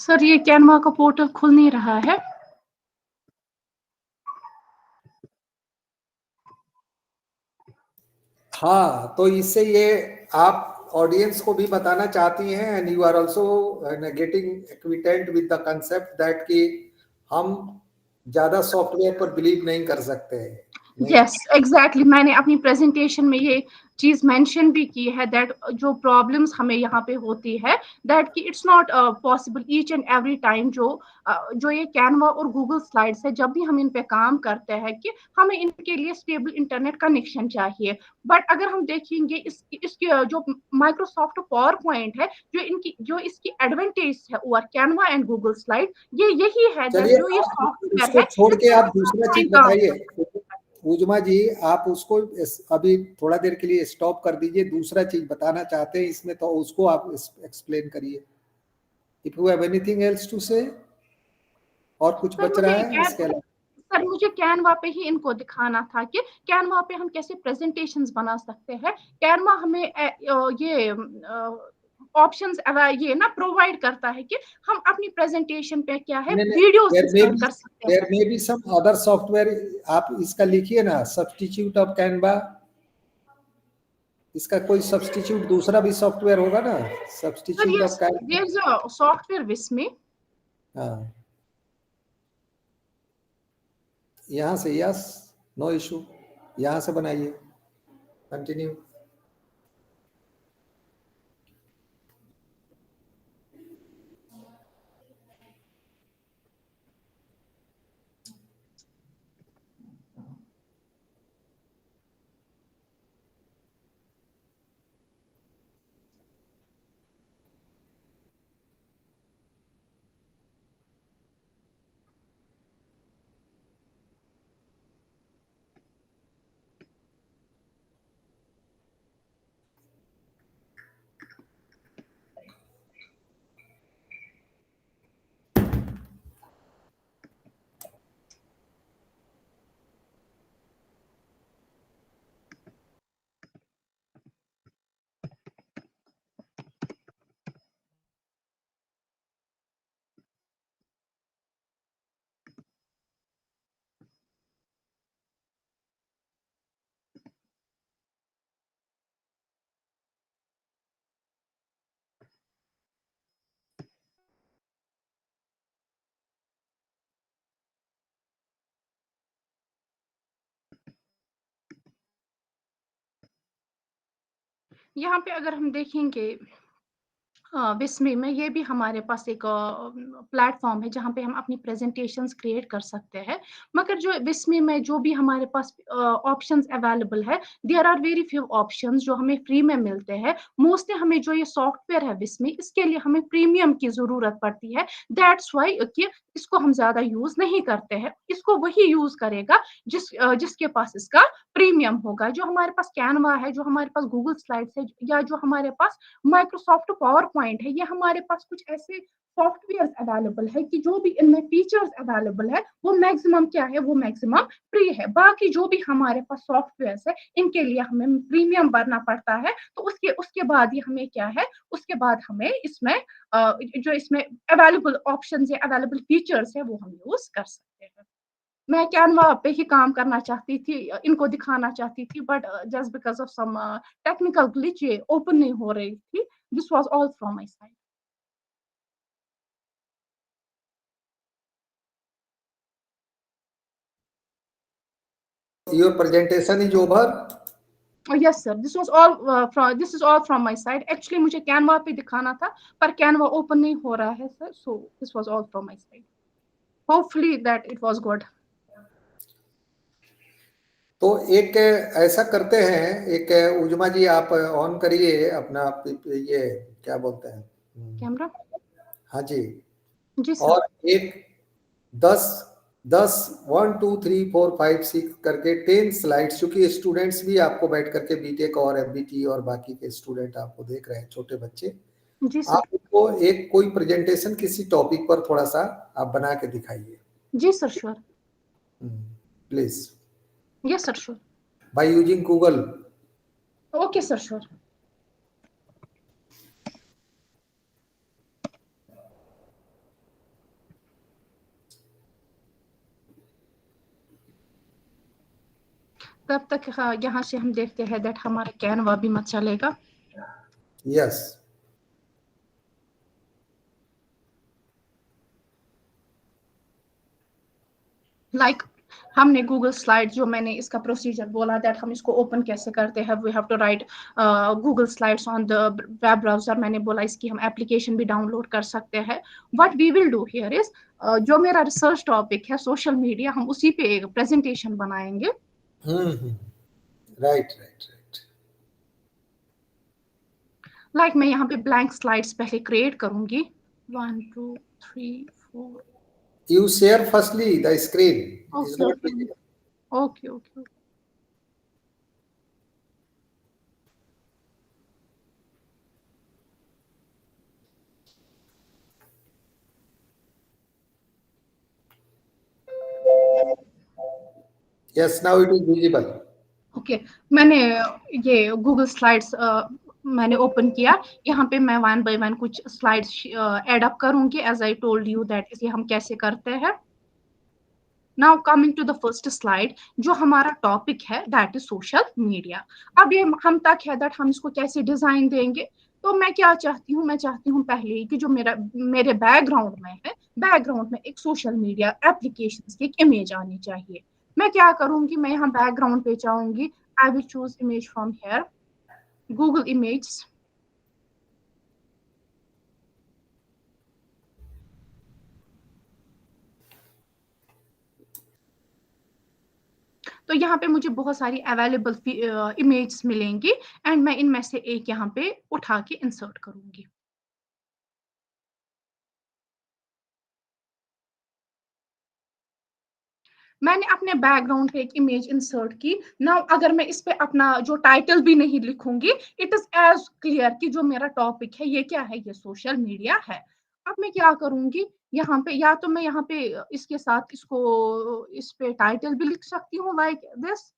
सर ये कैनवा का पोर्टल खुल नहीं रहा है। हाँ, तो इससे ये आप ऑडियंस को भी बताना चाहती हैं, and you are also getting acquainted with the concept that कि हम ज्यादा सॉफ्टवेयर पर बिलीव नहीं कर सकते हैं, नहीं। यस एग्जैक्टली, मैंने अपनी प्रेजेंटेशन में ये चीज मेंशन भी की है दैट जो प्रॉब्लम्स हमें यहाँ पे होती है, दैट कि it's not possible each and every time जो ये कैनवा और गूगल स्लाइड्स है, जब भी हम इन पे काम करते हैं कि हमें इनके लिए स्टेबल इंटरनेट कनेक्शन चाहिए। बट अगर हम देखेंगे इसकी जो माइक्रोसॉफ्ट पावर पॉइंट है, जो इसकी एडवांटेज है over Canva and Google slide, ये यही है दैट चलिए, जो ये आप सॉफ्टवेयर उसको है छोड़ के इससे आप हम दूसरा चीज ऑफलाइन काम बताइए। कर सकते हैं। उजमा जी, आप उसको अभी थोड़ा देर के लिए स्टॉप कर दीजिए, दूसरा चीज बताना चाहते हैं इसमें, तो उसको आप एक्सप्लेन करिए। If you have anything else to say, और कुछ सर बच रहा मुझे है कैन इसके अलावा? सर मुझे कैनवा पे ही इनको दिखाना था कि कैनवा पे हम कैसे प्रेजेंटेशंस बना सकते हैं। कैनवा हमें ये ऑप्शंस ये ना प्रोवाइड करता है कि हम अपनी प्रेजेंटेशन पे क्या है नहीं नहीं, videos there may insert be कर सकते देयर हैं। May be some other software. आप इसका लिखिए ना, सब्स्टिट्यूट ऑफ कैनवा। इसका कोई सब्स्टिट्यूट दूसरा भी सॉफ्टवेयर होगा ना, sir substitute of yes Canva. There is a software Visme. हाँ, यहाँ से, यस, नो इशू, यहाँ से बनाइए, कंटिन्यू। यहाँ पे अगर हम देखेंगे विस्मय में ये भी हमारे पास एक प्लेटफ़ॉर्म है जहाँ पे हम अपनी प्रेज़ेंटेशंस क्रिएट कर सकते हैं। मगर जो विस्मय में जो भी हमारे पास ऑप्शंस अवेलेबल है, there are very few options जो हमें फ्री में मिलते हैं। मोस्टली हमें जो ये सॉफ्टवेयर है विस्मय, इसके लिए हमें प्रीमियम की ज़रूरत पड़ती है। दैट्स व्हाई कि इसको हम ज़्यादा यूज़ नहीं करते हैं। इसको वही यूज़ करेगा जिसके पास इसका प्रीमियम होगा। जो हमारे पास कैनवा है, जो हमारे पास गूगल स्लाइड्स है या जो हमारे पास माइक्रोसॉफ्ट पावर पॉइंट है, ये हमारे पास कुछ ऐसे सॉफ्टवेयर्स अवेलेबल है कि जो भी इनमें फीचर्स अवेलेबल है, वो मैक्सिमम क्या है, वो मैक्सिमम फ्री है। बाकी जो भी हमारे पास सॉफ्टवेयर्स है, इनके लिए हमें प्रीमियम भरना पड़ता है। तो उसके उसके बाद ही हमें क्या है, उसके बाद हमें इसमें जो इसमें अवेलेबल ऑप्शंस है, अवेलेबल फीचर्स है, वो हम यूज़ कर सकते हैं। मैं कैनवा पे ही काम करना चाहती थी, इनको दिखाना चाहती थी, but just because of some technical glitch ये ओपन नहीं हो रही थी। This was all from my side. Your presentation is over. Yes sir, this is all from my side. Actually मुझे कैनवा पे दिखाना था, पर कैनवा ओपन नहीं हो रहा है sir, so this was all from my side. Hopefully that it was good. तो एक ऐसा करते हैं, एक उजमा जी आप ऑन करिए अपना ये क्या बोलते हैं, कैमरा? हाँ जी। जी सर। और एक 10 10 1 2 3 4 5 6 करके 10 स्लाइड्स, क्योंकि स्टूडेंट्स भी आपको बैठ करके बीटेक और एफबीटी और बाकी के स्टूडेंट आपको देख रहे हैं, छोटे बच्चे। जी सर। आपको एक कोई प्रेजेंटेशन किसी टॉपिक पर थोड़ा सा आप बना के दिखाइए, जी sir, sure. Please, yes sir, sure. By using Google. Okay sir, sure. तब तक हाँ, यहाँ से हम देखते हैं दैट हमारा कैनवा भी मत चलेगा। यस। लाइक हमने गूगल स्लाइड जो मैंने इसका प्रोसीजर बोला दैट हम इसको ओपन कैसे करते हैं, we have to write Google slides on the web browser. मैंने बोला इसकी हम एप्लीकेशन भी डाउनलोड कर सकते हैं। What we will do here is, जो मेरा रिसर्च टॉपिक है सोशल मीडिया, हम उसी पे एक प्रेजेंटेशन बनाएंगे। Right right right. लाइक मैं यहाँ पे ब्लैंक स्लाइड्स पहले क्रिएट करूंगी। 1 2 3 4। You share firstly the screen is okay not okay visible. Okay okay. Yes, now it is visible. Okay, मैंने ये गूगल स्लाइड्स मैंने ओपन किया। यहाँ पे मैं वन बाय वन कुछ स्लाइड्स ऐड अप करूंगी, as I told you that इसे हम कैसे करते हैं। Now coming to the first slide, जो हमारा टॉपिक है दैट इज सोशल मीडिया। अब ये हम तक है दैट हम इसको कैसे डिजाइन देंगे। तो मैं क्या चाहती हूँ, मैं चाहती हूँ पहले ही कि जो मेरे बैकग्राउंड में है, बैकग्राउंड में एक सोशल मीडिया एप्लीकेशन की एक इमेज आनी चाहिए। मैं क्या करूंगी, मैं यहाँ बैकग्राउंड पे जाऊंगी। I will choose image from here, Google image. तो यहाँ पे मुझे बहुत सारी अवेलेबल इमेज मिलेंगी एंड मैं इनमें से एक यहाँ पे उठा के इंसर्ट करूंगी। मैंने अपने बैकग्राउंड पे एक इमेज इंसर्ट की। नाउ अगर मैं इस पे अपना जो टाइटल भी नहीं लिखूंगी, इट इज एज क्लियर कि जो मेरा टॉपिक है ये क्या है, ये सोशल मीडिया है। अब मैं क्या करूंगी, यहाँ पे या तो मैं यहाँ पे इसके साथ इसको इस पे टाइटल भी लिख सकती हूँ लाइक दिस।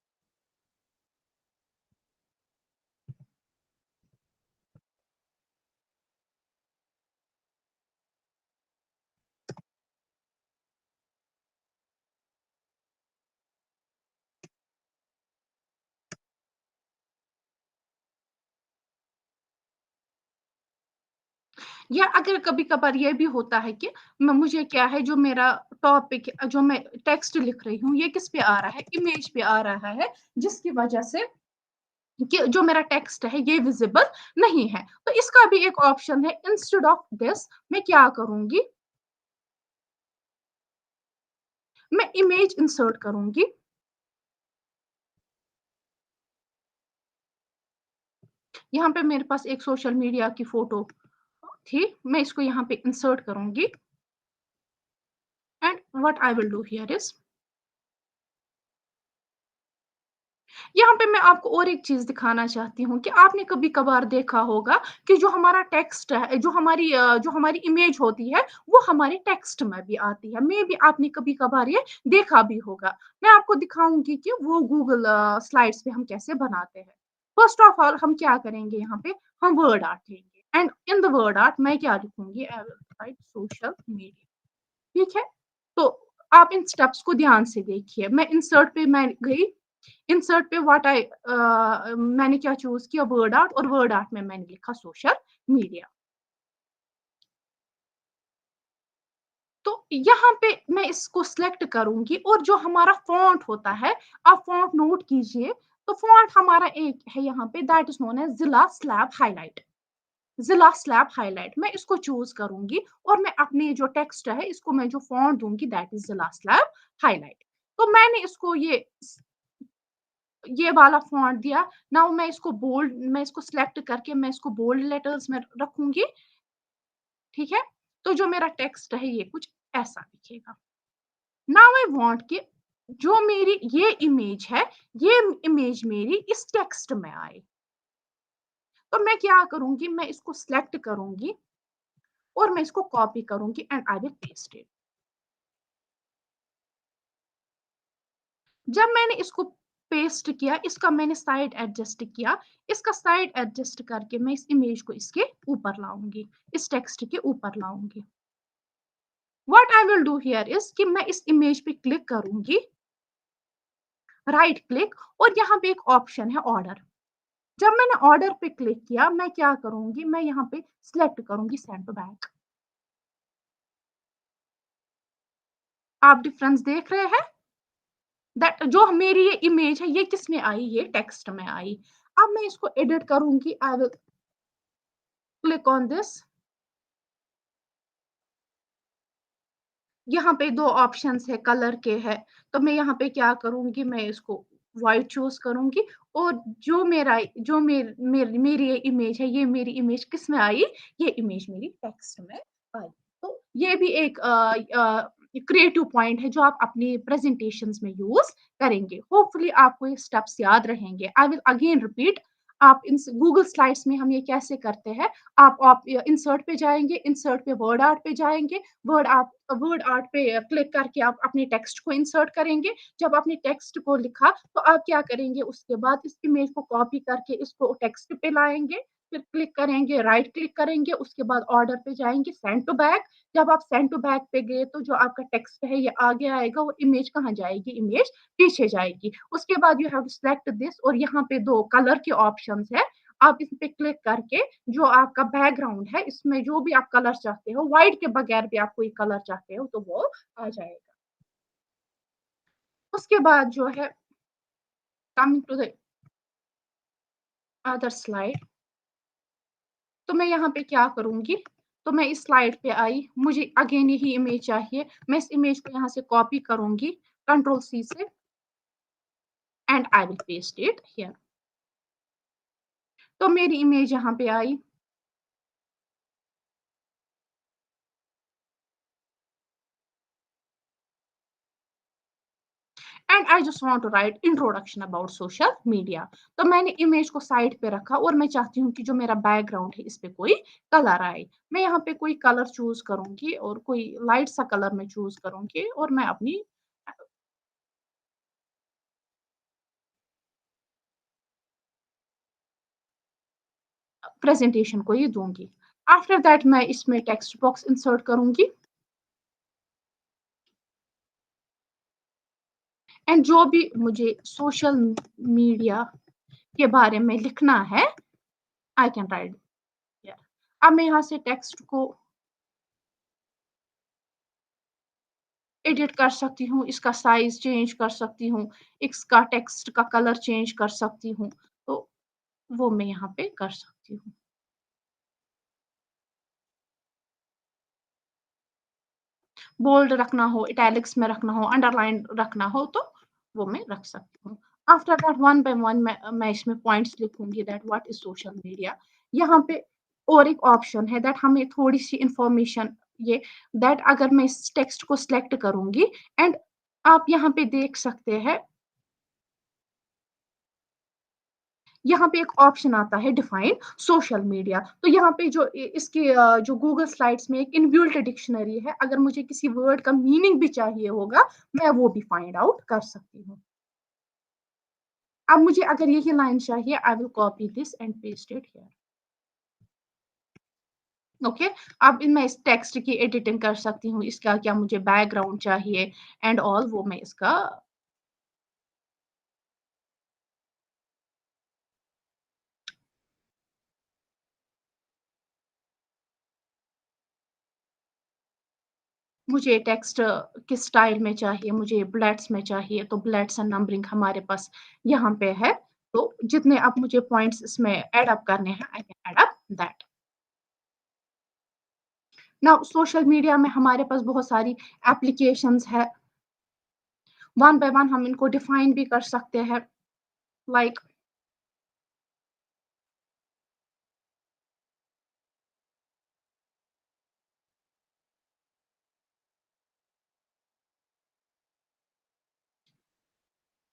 या अगर कभी-कभार ये भी होता है कि मुझे क्या है, जो मेरा टॉपिक जो मैं टेक्स्ट लिख रही हूँ, ये किस पे आ रहा है, इमेज पे आ रहा है, जिसकी वजह से कि जो मेरा टेक्स्ट है ये विजिबल नहीं है। तो इसका भी एक ऑप्शन है, इंस्टेड ऑफ दिस मैं क्या करूँगी, मैं इमेज इंसर्ट करूँगी। यहाँ पे मेरे पास एक सोशल मीडिया की फ़ोटो थी, मैं इसको यहाँ पे इंसर्ट करूँगी and what I will do here is, यहाँ पे मैं आपको और एक चीज़ दिखाना चाहती हूँ कि आपने कभी-कभार देखा होगा कि जो हमारा टेक्स्ट है, जो हमारी इमेज होती है, वो हमारे टेक्स्ट में भी आती है। मेबी आपने कभी-कभार ये देखा भी होगा। मैं आपको दिखाऊँगी कि वो गूगल स्लाइड्स पे हम कैसे बनाते हैं। फर्स्ट ऑफ ऑल हम क्या करेंगे यहाँ पे, हम वर्ड आर्ट लेंगे and in the word art मैं क्या लिखूँगी, I will write social media, ठीक है? तो आप इन स्टेप्स को ध्यान से देखिए। मैं इंसर्ट पे मैं गई, इंसर्ट पे मैंने क्या चूज़ किया, वर्ड आर्ट, और वर्ड आर्ट में मैंने लिखा सोशल मीडिया। तो यहाँ पे मैं इसको सिलेक्ट करूँगी और जो हमारा फ़ॉन्ट होता है, आप फ़ॉन्ट नोट कीजिए, तो फ़ॉन्ट हमारा एक है यहाँ पे, दैट इज़ नोन एज़ ज़िला स्लैब हाइलाइट। ज़िला स्लैब हाइलाइट मैं इसको चूज़ करूँगी और मैं अपनी जो टेक्स्ट है इसको मैं जो फ़ॉन्ट दूँगी दैट इज़ ज़िला स्लैब हाइलाइट। तो मैंने इसको ये वाला फ़ॉन्ट दिया। नाउ मैं इसको सिलेक्ट करके मैं इसको बोल्ड लेटर्स में रखूँगी, ठीक है? तो जो मेरा टेक्स्ट है ये कुछ ऐसा दिखेगा। नाउ आई वांट कि जो मेरी ये इमेज है, ये इमेज मेरी इस टेक्स्ट में आए। तो मैं क्या करूँगी, मैं इसको सिलेक्ट करूँगी और मैं इसको कॉपी करूँगी and I will paste it. जब मैंने इसको पेस्ट किया, इसका मैंने साइड एडजस्ट किया, इसका साइड एडजस्ट करके मैं इस इमेज को इसके ऊपर लाऊँगी, इस टेक्स्ट के ऊपर लाऊँगी। What I will do here is कि मैं इस इमेज पे क्लिक करूँगी, राइट क्लिक, और यहाँ पे एक ऑप्शन है ऑर्डर। जब मैंने ऑर्डर पे क्लिक किया, मैं क्या करूँगी, मैं यहाँ पे सिलेक्ट करूँगी सेंड टू बैक। आप डिफरेंस देख रहे हैं? दैट जो मेरी ये इमेज है, ये किसमें आई? ये टेक्स्ट में आई। अब मैं इसको एडिट करूँगी, I will click on this. यहाँ पे 2 ऑप्शंस है, कलर के है, तो मैं यहाँ पे क्या करूँगी, मैं इसको व्हाइट चूज़ करूँगी और जो मेरी ये इमेज है, ये मेरी इमेज किसमें आई? ये इमेज मेरी टेक्स्ट में आई। तो ये भी एक क्रिएटिव पॉइंट है जो आप अपनी प्रेज़ेंटेशंस में यूज़ करेंगे। होपफुली आपको ये स्टेप्स याद रहेंगे। आई विल अगेन रिपीट, आप इन गूगल स्लाइड्स में हम ये कैसे करते हैं, आप इंसर्ट पे जाएँगे, इंसर्ट पे वर्ड आर्ट पे जाएँगे, वर्ड आर्ट पे क्लिक करके आप अपने टेक्स्ट को इंसर्ट करेंगे। जब आपने टेक्स्ट को लिखा, तो आप क्या करेंगे, उसके बाद इस इमेज को कॉपी करके इसको टेक्स्ट पे लाएँगे, फिर क्लिक करेंगे, राइट क्लिक करेंगे, उसके बाद ऑर्डर पे जाएँगे, सेंड टू बैक। जब आप सेंड टू बैक पे गए, तो जो आपका टेक्स्ट है ये आगे आएगा, वो इमेज कहाँ जाएगी? इमेज पीछे जाएगी। उसके बाद you have to select this और यहाँ पे 2 कलर के ऑप्शंस हैं। आप इस पे क्लिक करके जो आपका बैकग्राउंड है, इसमें जो भी आप कलर चाहते हो, व्हाइट के बगैर भी आप कोई कलर चाहते हो, तो वो आ जाएगा। उसके बाद जो है, coming to the other slide, तो मैं यहाँ पे क्या करूँगी, तो मैं इस स्लाइड पे आई, मुझे अगेन यही इमेज चाहिए। मैं इस इमेज को यहाँ से कॉपी करूँगी, कंट्रोल सी से, and I will paste it here. तो मेरी इमेज यहाँ पे आई। And I just want to write introduction about social media. तो मैंने इमेज को साइड पे रखा और मैं चाहती हूँ कि जो मेरा बैकग्राउंड है, इस पे कोई कलर आए। मैं यहाँ पे कोई कलर चूज़ करूँगी और कोई लाइट सा कलर मैं चूज़ करूँगी और मैं अपनी प्रेज़ेंटेशन को ये दूँगी। आफ्टर दैट मैं इसमें टेक्स्ट बॉक्स इंसर्ट करूँगी एंड जो भी मुझे सोशल मीडिया के बारे में लिखना है, आई कैन राइट हियर। अब मैं यहाँ से टेक्स्ट को एडिट कर सकती हूँ, इसका साइज़ चेंज कर सकती हूँ, इसका टेक्स्ट का कलर चेंज कर सकती हूँ। तो वो मैं यहाँ पे कर सकती हूँ। बोल्ड रखना हो, इटैलिक्स में रखना हो, अंडरलाइन रखना हो तो वो मैं रख सकती हूँ। After that one by one मैं इसमें पॉइंट्स लिखूँगी that what is social media. यहाँ पे और एक ऑप्शन है दैट हमें थोड़ी-सी इन्फॉर्मेशन ये दैट अगर मैं इस टेक्स्ट को सिलेक्ट करूँगी एंड आप यहाँ पे देख सकते हैं यहाँ पे एक ऑप्शन आता है डिफाइन सोशल मीडिया। तो यहाँ पे जो इसकी जो गूगल स्लाइड्स में एक इनबिल्ट डिक्शनरी है, अगर मुझे किसी वर्ड का मीनिंग भी चाहिए होगा, मैं वो भी फाइंड आउट कर सकती हूँ। अब मुझे अगर यही लाइन चाहिए, I will copy this and paste it here. Okay, अब मैं इस टेक्स्ट की एडिटिंग कर सकती हूँ, इसका क्या मुझे बैकग्राउंड चाहिए एंड ऑल वो मैं इसका मुझे टेक्स्ट किस स्टाइल में चाहिए, मुझे बुलेट्स में चाहिए, तो बुलेट्स एंड नंबरिंग हमारे पास यहाँ पे है। तो जितने अब मुझे पॉइंट्स इसमें ऐड अप करने हैं, I can add up that. Now social media में हमारे पास बहुत सारी एप्लीकेशंस है। वन बाय वन हम इनको डिफाइन भी कर सकते हैं। लाइक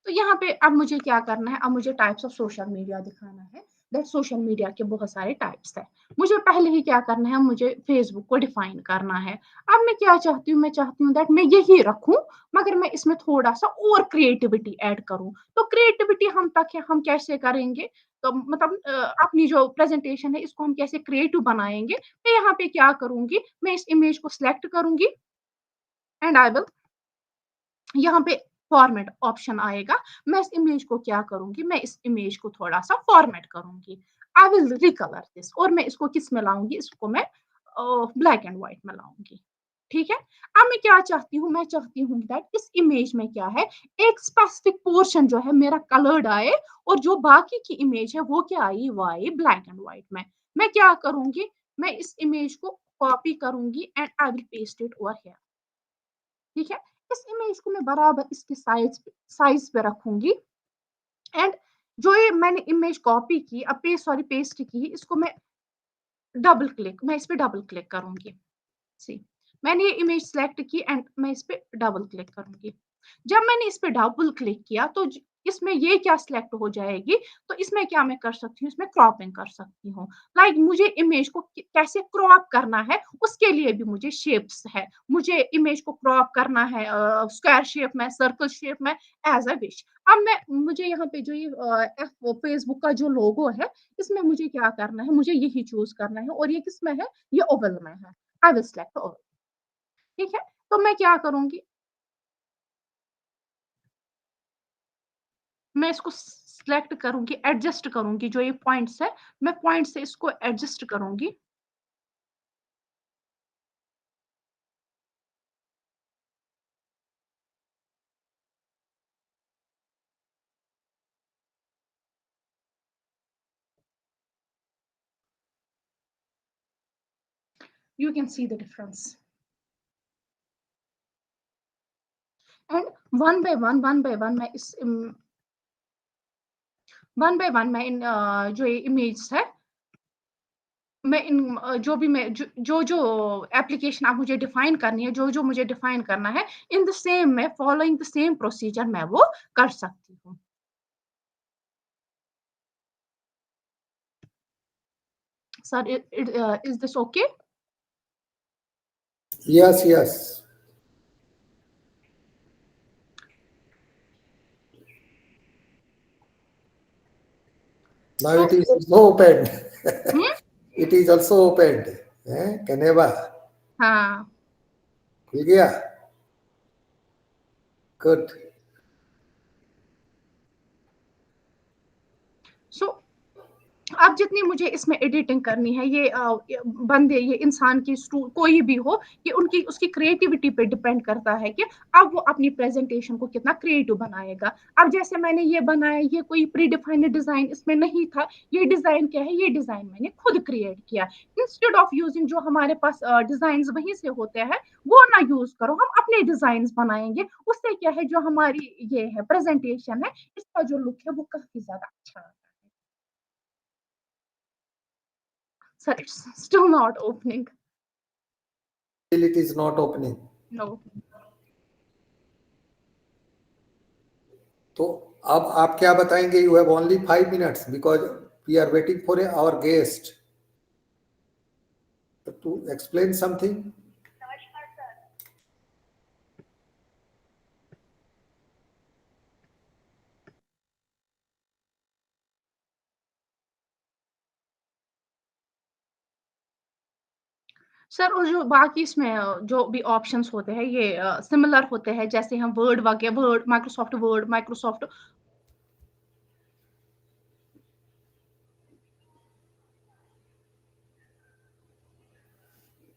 तो यहाँ पे अब मुझे क्या करना है, अब मुझे टाइप्स ऑफ सोशल मीडिया दिखाना है दैट सोशल मीडिया के बहुत सारे टाइप्स हैं। मुझे पहले ही क्या करना है, मुझे फेसबुक को डिफाइन करना है। अब मैं क्या चाहती हूँ, मैं चाहती हूँ दैट मैं यही रखूँ, मगर मैं इसमें थोड़ा-सा और क्रिएटिविटी ऐड करूँ। तो क्रिएटिविटी हम तक है, हम कैसे करेंगे? तो मतलब अपनी जो प्रेज़ेंटेशन है इसको हम कैसे क्रिएटिव बनाएँगे? मैं यहाँ पे क्या करूँगी, मैं इस इमेज को सिलेक्ट करूँगी एंड आई विल यहाँ पे फॉर्मेट ऑप्शन आएगा। मैं इस इमेज को क्या करूँगी, मैं इस इमेज को थोड़ा-सा फॉर्मेट करूँगी। आई विल रिकलर दिस और मैं इसको किस में लाऊँगी, इसको मैं ब्लैक एंड व्हाइट में लाऊँगी। ठीक है? अब मैं क्या चाहती हूँ, मैं चाहती हूँ दैट इस इमेज में क्या है, एक स्पेसिफिक पोर्शन जो है मेरा कलर्ड आए और जो बाकी की इमेज है वो क्या आई, वो आई ब्लैक एंड व्हाइट में। मैं क्या करूँगी, मैं इस इमेज को कॉपी करूँगी and I will paste it over here. ठीक है? इस इमेज को मैं बराबर इसके साइज़ पे रखूँगी एंड जो ये मैंने इमेज कॉपी की पेस्ट की, इसको मैं इस पे डबल क्लिक करूँगी। सी मैंने ये इमेज सेलेक्ट की एंड मैं इस पे डबल क्लिक करूँगी। जब मैंने इस पे डबल क्लिक किया तो इसमें ये क्या सिलेक्ट हो जाएगी, तो इसमें क्या मैं कर सकती हूँ, इसमें क्रॉपिंग कर सकती हूँ। लाइक मुझे इमेज को कैसे क्रॉप करना है, उसके लिए भी मुझे शेप्स है। मुझे इमेज को क्रॉप करना है स्क्वायर शेप में, सर्कल शेप में, एज अ विश। अब मुझे यहाँ पे जो ये फेसबुक का जो लोगो है, इसमें मुझे क्या करना है, मुझे यही चूज करना है और ये किस में है, ये ओवल में है। I will select Oval. ठीक है? तो मैं क्या करूँगी, मैं इसको सिलेक्ट करूँगी, एडजस्ट करूँगी, जो ये पॉइंट्स है, मैं पॉइंट से इसको एडजस्ट करूँगी। You can see the difference. And one मैं इस वन बाय वन मैं इन जो ये इमेज है, मैं इन जो भी मैं जो एप्लीकेशन आप मुझे डिफाइन करनी है, जो मुझे डिफाइन करना है, इन द सेम मैं फॉलोइंग द सेम प्रोसीजर मैं वो कर सकती हूँ। Sir is this okay? Yes, yes. Now तो it is also opened. Hmm? It is also opened. Caneva. हाँ। खुल गया? Good. सो अब अब जितनी मुझे इसमें एडिटिंग करनी है, ये बंदे, ये इंसान की कोई भी हो, ये उनकी उसकी क्रिएटिविटी पे डिपेंड करता है कि अब वो अपनी प्रेजेंटेशन को कितना क्रिएटिव बनाएगा। अब जैसे मैंने ये बनाया, ये कोई प्री डिफाइंड डिजाइन इसमें नहीं था, ये डिजाइन क्या है, ये डिजाइन मैंने खुद क्रिएट किया। इंस्टेड ऑफ यूजिंग जो हमारे पास डिजाइन वहीं से होते हैं, वो ना यूज करो, हम अपने डिजाइन बनाएंगे। उससे क्या है, जो हमारी ये है प्रेजेंटेशन है, इसका जो लुक है वो काफी ज्यादा अच्छा आता है। Sir, it's still not opening. Still it is not opening. No. तो अब आप क्या बताएंगे? You have only 5 minutes because we are waiting for our guest to explain something. Sir, और जो बाकी इसमें जो भी ऑप्शंस होते हैं, ये सिमिलर होते हैं, जैसे हम वर्ड वगैरह, वर्ड, माइक्रोसॉफ्ट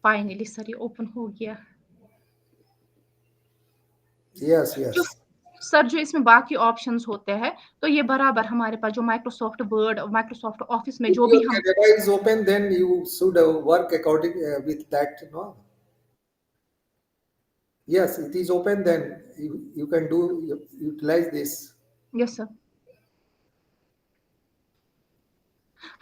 फाइनली सर ये ओपन हो गया। यस जो यस. सर, जो इसमें बाकी ऑप्शंस होते हैं, तो ये बराबर हमारे पास जो माइक्रोसॉफ्ट वर्ड, माइक्रोसॉफ्ट ऑफिस में If जो your भी हम Canva is open, then you should work according with that. No. Yes, it is open. Then you can utilize this. Yes sir,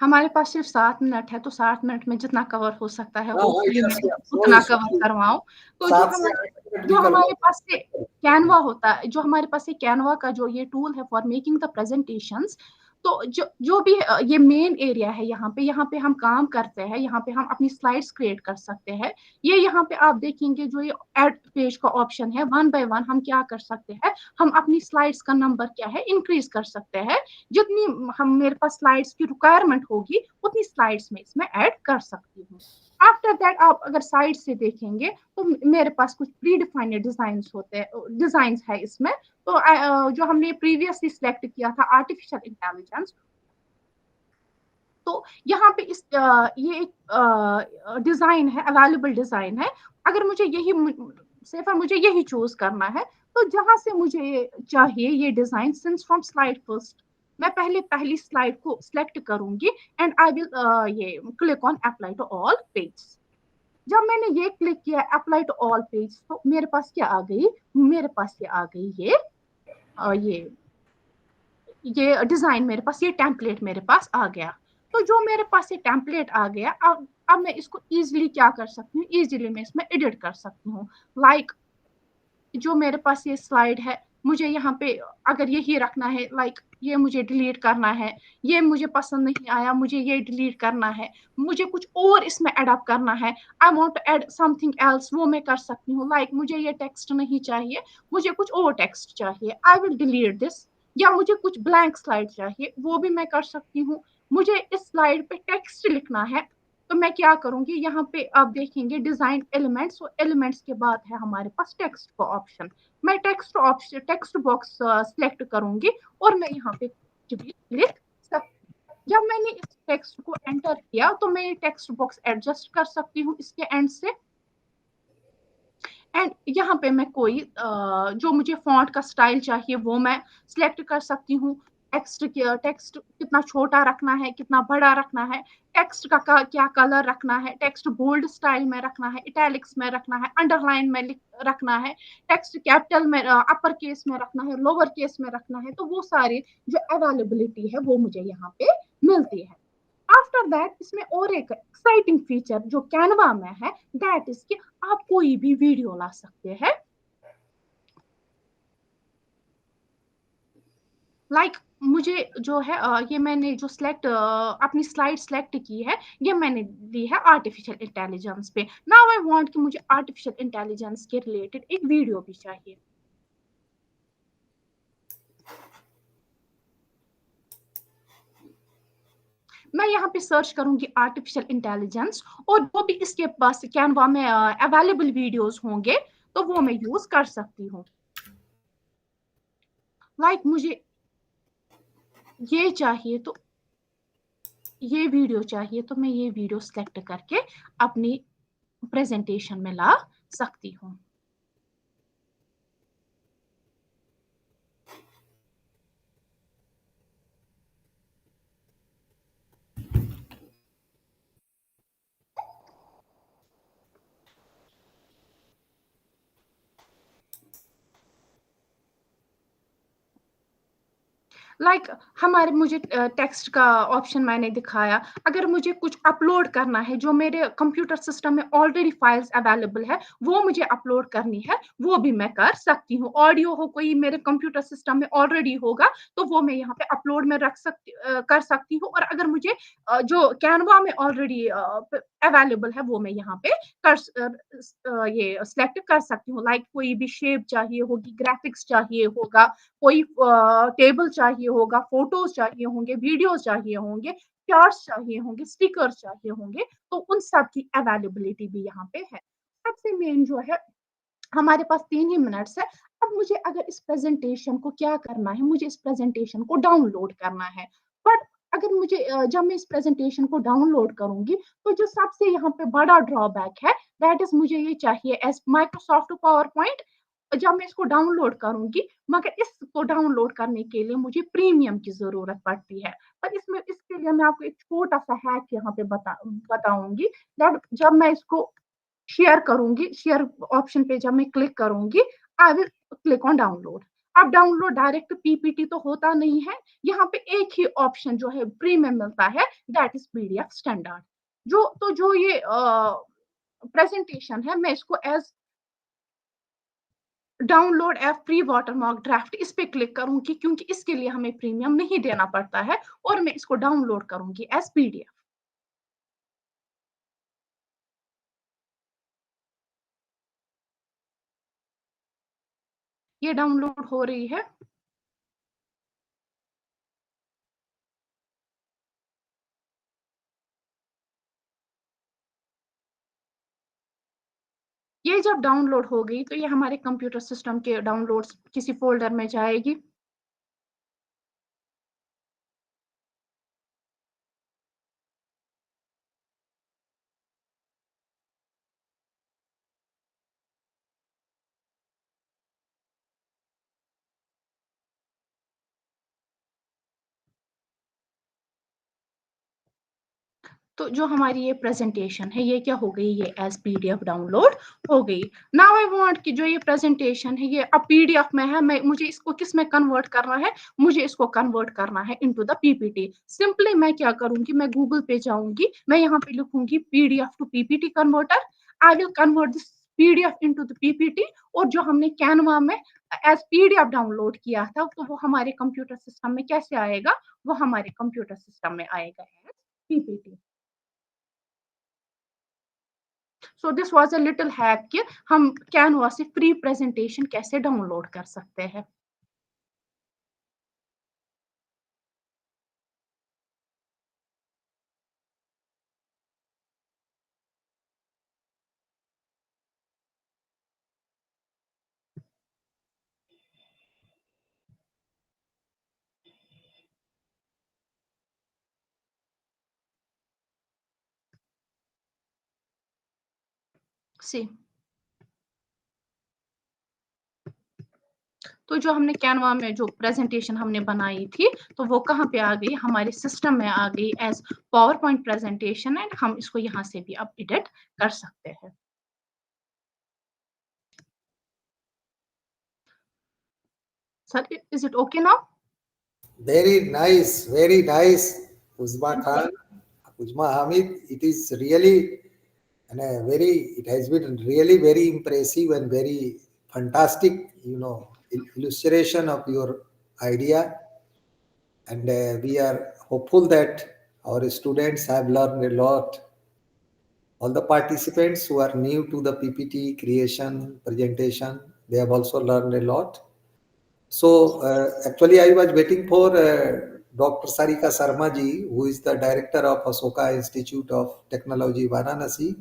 हमारे पास सिर्फ 7 मिनट है, तो 7 मिनट में जितना कवर हो सकता है, होपफुली मैं Yes, yes. No उतना issue. कवर करवाऊं। तो 7 से 8 मिनट भी जो करवा. हमारे पास से कैनवा होता है, जो हमारे पास से कैनवा का जो ये टूल है फॉर मेकिंग द प्रेजेंटेशंस, तो जो भी ये मेन एरिया है, यहाँ पे हम काम करते हैं, यहाँ पे हम अपनी स्लाइड्स क्रिएट कर सकते हैं। ये यहाँ पे आप देखेंगे जो ये एड पेज का ऑप्शन है, 1 बाय 1 हम क्या कर सकते हैं, हम अपनी स्लाइड्स का नंबर क्या है इंक्रीज कर सकते हैं। जितनी हम मेरे पास स्लाइड्स की रिक्वायरमेंट होगी, उतनी स्लाइड्स में इसमें ऐड कर सकती हूँ। आफ्टर दैट आप अगर साइड से देखेंगे, तो मेरे पास कुछ प्री डिफाइंड डिजाइंस है इसमें। तो जो हमने प्रीवियसली सिलेक्ट किया था आर्टिफिशियल इंटेलिजेंस, तो यहाँ पे ये एक डिजाइन है, अवेलेबल डिजाइन है। अगर मुझे मुझे यही चूज करना है, तो जहां से मुझे चाहिए ये design, since from slide first, मैं पहली स्लाइड को सिलेक्ट करूंगी एंड आई विल ये click on apply to all page. जब मैंने ये क्लिक किया अप्लाई टू ऑल पेज, तो मेरे पास क्या आ गई, मेरे पास ये आ गई ये डिजाइन, मेरे पास ये टेम्पलेट मेरे पास आ गया। तो जो मेरे पास ये टेम्पलेट आ गया, अब मैं इसको इजीली क्या कर सकती हूँ, इजीली मैं इसमें एडिट कर सकती हूँ। लाइक जो मेरे पास ये स्लाइड है, मुझे यहाँ पे अगर यही रखना है, लाइक ये मुझे डिलीट करना है, ये मुझे पसंद नहीं आया, मुझे ये डिलीट करना है, मुझे कुछ और इसमें एडअप करना है, I want to add something else, वो मैं कर सकती हूँ। लाइक मुझे ये टेक्स्ट नहीं चाहिए, मुझे कुछ और टेक्स्ट चाहिए, आई विल डिलीट दिस। या मुझे कुछ ब्लैंक स्लाइड चाहिए, वो भी मैं कर सकती हूँ। मुझे इस स्लाइड पे टेक्स्ट लिखना है, तो मैं क्या करूंगी, यहाँ पे आप देखेंगे डिजाइन एलिमेंट्स, और एलिमेंट्स के बाद है हमारे पास टेक्स्ट का ऑप्शन। मैं टेक्स्ट बॉक्स सिलेक्ट करूंगी और मैं यहाँ पे कुछ भी लिख सकती हूँ। जब मैंने इस टेक्स्ट को एंटर किया, तो मैं ये टेक्स्ट बॉक्स एडजस्ट कर सकती हूँ इसके एंड से। एंड यहाँ पे मैं कोई जो मुझे फॉन्ट का स्टाइल चाहिए वो मैं सिलेक्ट कर सकती हूँ। टेक्स्ट कितना छोटा रखना है, कितना बड़ा रखना है, टेक्स्ट का क्या कलर रखना है, टेक्स्ट बोल्ड स्टाइल में रखना है, इटैलिक्स में रखना है, अंडरलाइन में रखना है, टेक्स्ट कैपिटल में, अपर केस में रखना है, लोअर केस में रखना है। तो वो सारी जो अवेलेबिलिटी है वो मुझे यहाँ पे मिलती है। आफ्टर दैट इसमें और एक एक्साइटिंग फीचर जो कैनवा में है, दैट इज कि आप कोई भी वीडियो ला सकते हैं। लाइक मुझे जो है ये मैंने जो अपनी स्लाइड सेलेक्ट की है, ये मैंने ली है आर्टिफिशियल इंटेलिजेंस पे। नाउ आई वांट कि मुझे आर्टिफिशियल इंटेलिजेंस के रिलेटेड एक वीडियो भी चाहिए। मैं यहाँ पे सर्च करूंगी आर्टिफिशियल इंटेलिजेंस, और जो भी इसके पास कैनवा में अवेलेबल वीडियोस होंगे, तो वो मैं यूज कर सकती हूँ। लाइक मुझे ये चाहिए, तो ये वीडियो चाहिए तो मैं ये वीडियो सेलेक्ट करके अपनी प्रेजेंटेशन में ला सकती हूँ। लाइक हमारे मुझे टेक्स्ट का ऑप्शन मैंने दिखाया। अगर मुझे कुछ अपलोड करना है जो मेरे कंप्यूटर सिस्टम में ऑलरेडी फाइल्स अवेलेबल है, वो मुझे अपलोड करनी है, वो भी मैं कर सकती हूँ। ऑडियो हो कोई मेरे कंप्यूटर सिस्टम में ऑलरेडी होगा तो वो मैं यहाँ पे अपलोड में कर सकती हूँ। और अगर मुझे जो कैनवा में ऑलरेडी अवेलेबल है वो मैं यहाँ पे ये सिलेक्ट कर सकती हूँ। लाइक कोई भी शेप चाहिए होगी, ग्राफिक्स चाहिए होगा, कोई टेबल चाहिए होगा, फोटोज चाहिए होंगे, वीडियोस चाहिए होंगे, चार्ट्स चाहिए होंगे, स्टिकर्स चाहिए होंगे, तो उन सब की अवेलेबिलिटी भी यहाँ पे है। सबसे मेन जो है, हमारे पास 3 ही मिनट्स है। अब मुझे अगर इस प्रेजेंटेशन को क्या करना है, मुझे इस प्रेजेंटेशन को डाउनलोड करना है। बट अगर मुझे जब मैं इस प्रेजेंटेशन को डाउनलोड करूंगी तो जो सबसे यहाँ पे बड़ा ड्रॉबैक है, दैट इज मुझे ये चाहिए एज माइक्रोसॉफ्ट पावर पॉइंट। जब मैं इसको डाउनलोड करूंगी, मगर इसको डाउनलोड करने के लिए मुझे प्रीमियम की जरूरत पड़ती है। पर इसके लिए मैं आपको एक छोटा सा हैक यहाँ पे बताऊंगी। जब मैं इसको शेयर करूंगी, शेयर ऑप्शन पे जब मैं क्लिक करूंगी, I will click on download. अब डाउनलोड डायरेक्ट पीपीटी तो होता नहीं है, यहाँ पे एक ही ऑप्शन जो है प्रीमियम मिलता है, दैट इज पीडीएफ स्टैंडर्ड। जो ये प्रेजेंटेशन है, मैं इसको as download app free watermark draft इस पे क्लिक करूंगी, क्योंकि इसके लिए हमें प्रीमियम नहीं देना पड़ता है, और मैं इसको डाउनलोड करूंगी एज पीडीएफ। ये डाउनलोड हो रही है। ये जब डाउनलोड हो गई तो ये हमारे कंप्यूटर सिस्टम के डाउनलोड्स किसी फोल्डर में जाएगी। तो जो हमारी ये प्रेजेंटेशन है, ये क्या हो गई, ये एज पीडीएफ डाउनलोड हो गई। नाउ आई वांट कि जो ये प्रेजेंटेशन है ये अब पीडीएफ में है, मुझे इसको किस में कन्वर्ट करना है, मुझे इसको कन्वर्ट करना है इनटू द पीपीटी। सिंपली मैं क्या करूंगी, मैं गूगल पे जाऊंगी, मैं यहाँ पे लिखूंगी PDF to PPT converter. I will convert this PDF into the PPT. और जो हमने कैनवा में एज पीडीएफ डाउनलोड किया था, तो वो हमारे कंप्यूटर सिस्टम में कैसे आएगा, वो हमारे कंप्यूटर सिस्टम में आएगा as PPT. So this was a little hack कि हम कैनवा से फ्री प्रेजेंटेशन कैसे डाउनलोड कर सकते हैं। सी तो जो हमने कैनवा में जो प्रेजेंटेशन हमने बनाई थी, तो वो कहाँ पे आ गई, हमारे सिस्टम में आ गई as PowerPoint presentation, and हम इसको यहाँ से भी अब एडिट कर सकते हैं। Sir, is it okay now? Very nice, Uzma Khan, Uzma Hamid. It is really and it has been really very impressive and very fantastic, illustration of your idea. And we are hopeful that our students have learned a lot. All the participants who are new to the PPT creation, presentation, they have also learned a lot. So actually, I was waiting for Dr. Sarika Sarma ji, who is the director of Asoka Institute of Technology, Varanasi,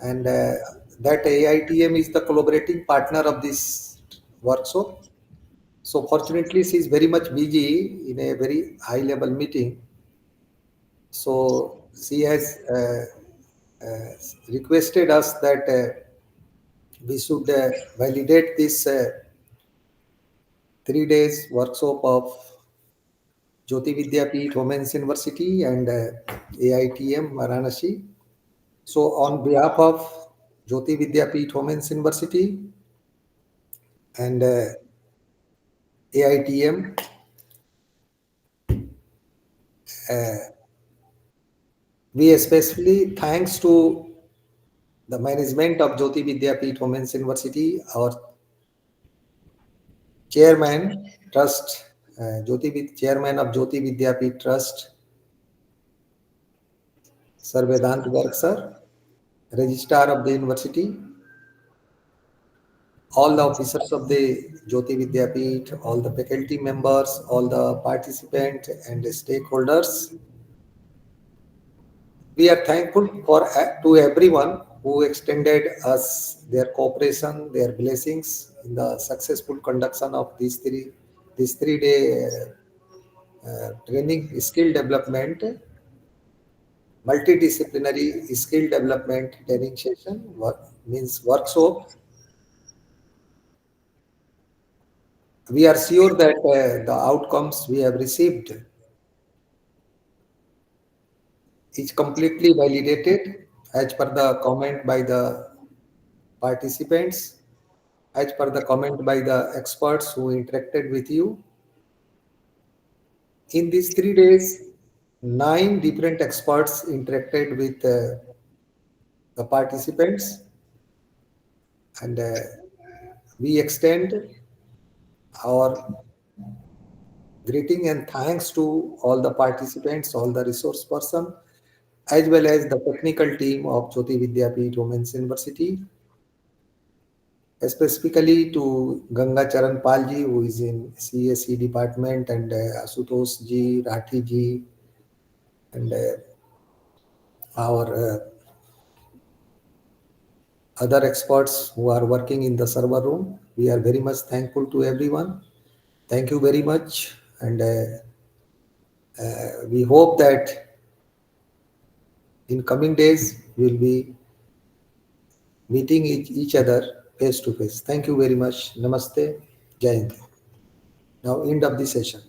and that AITM is the collaborating partner of this workshop. So fortunately, she is very much busy in a very high-level meeting. So she has requested us that we should validate this 3 days workshop of Jyoti Vidyapeeth Women's University and AITM Varanasi. So on behalf of Jyoti Vidyapeeth Women's University and AITM, we especially thanks to the management of Jyoti Vidyapeeth Women's University, our chairman, trust, chairman of Jyoti Vidyapeeth Trust, Sir Vedant Garg sir, registrar of the university, all the officers of the Jyoti Vidyapeeth, all the faculty members, all the participants and the stakeholders. We are thankful to everyone who extended us their cooperation, their blessings in the successful conduction of this 3 day training skill development, multidisciplinary skill development training session, means workshop. We are sure that the outcomes we have received is completely validated as per the comment by the participants, as per the comment by the experts who interacted with you. In these 3 days, 9 different experts interacted with the participants, and we extend our greeting and thanks to all the participants, all the resource person, as well as the technical team of Jyoti Vidyapeeth Women's University, specifically to Ganga Charan Palji, who is in CSE department, and Asutosh ji, Rathi ji, and our other experts who are working in the server room. We are very much thankful to everyone. Thank you very much, and we hope that in coming days we'll be meeting each other face to face. Thank you very much. Namaste. Jai Hind. Now end of the session.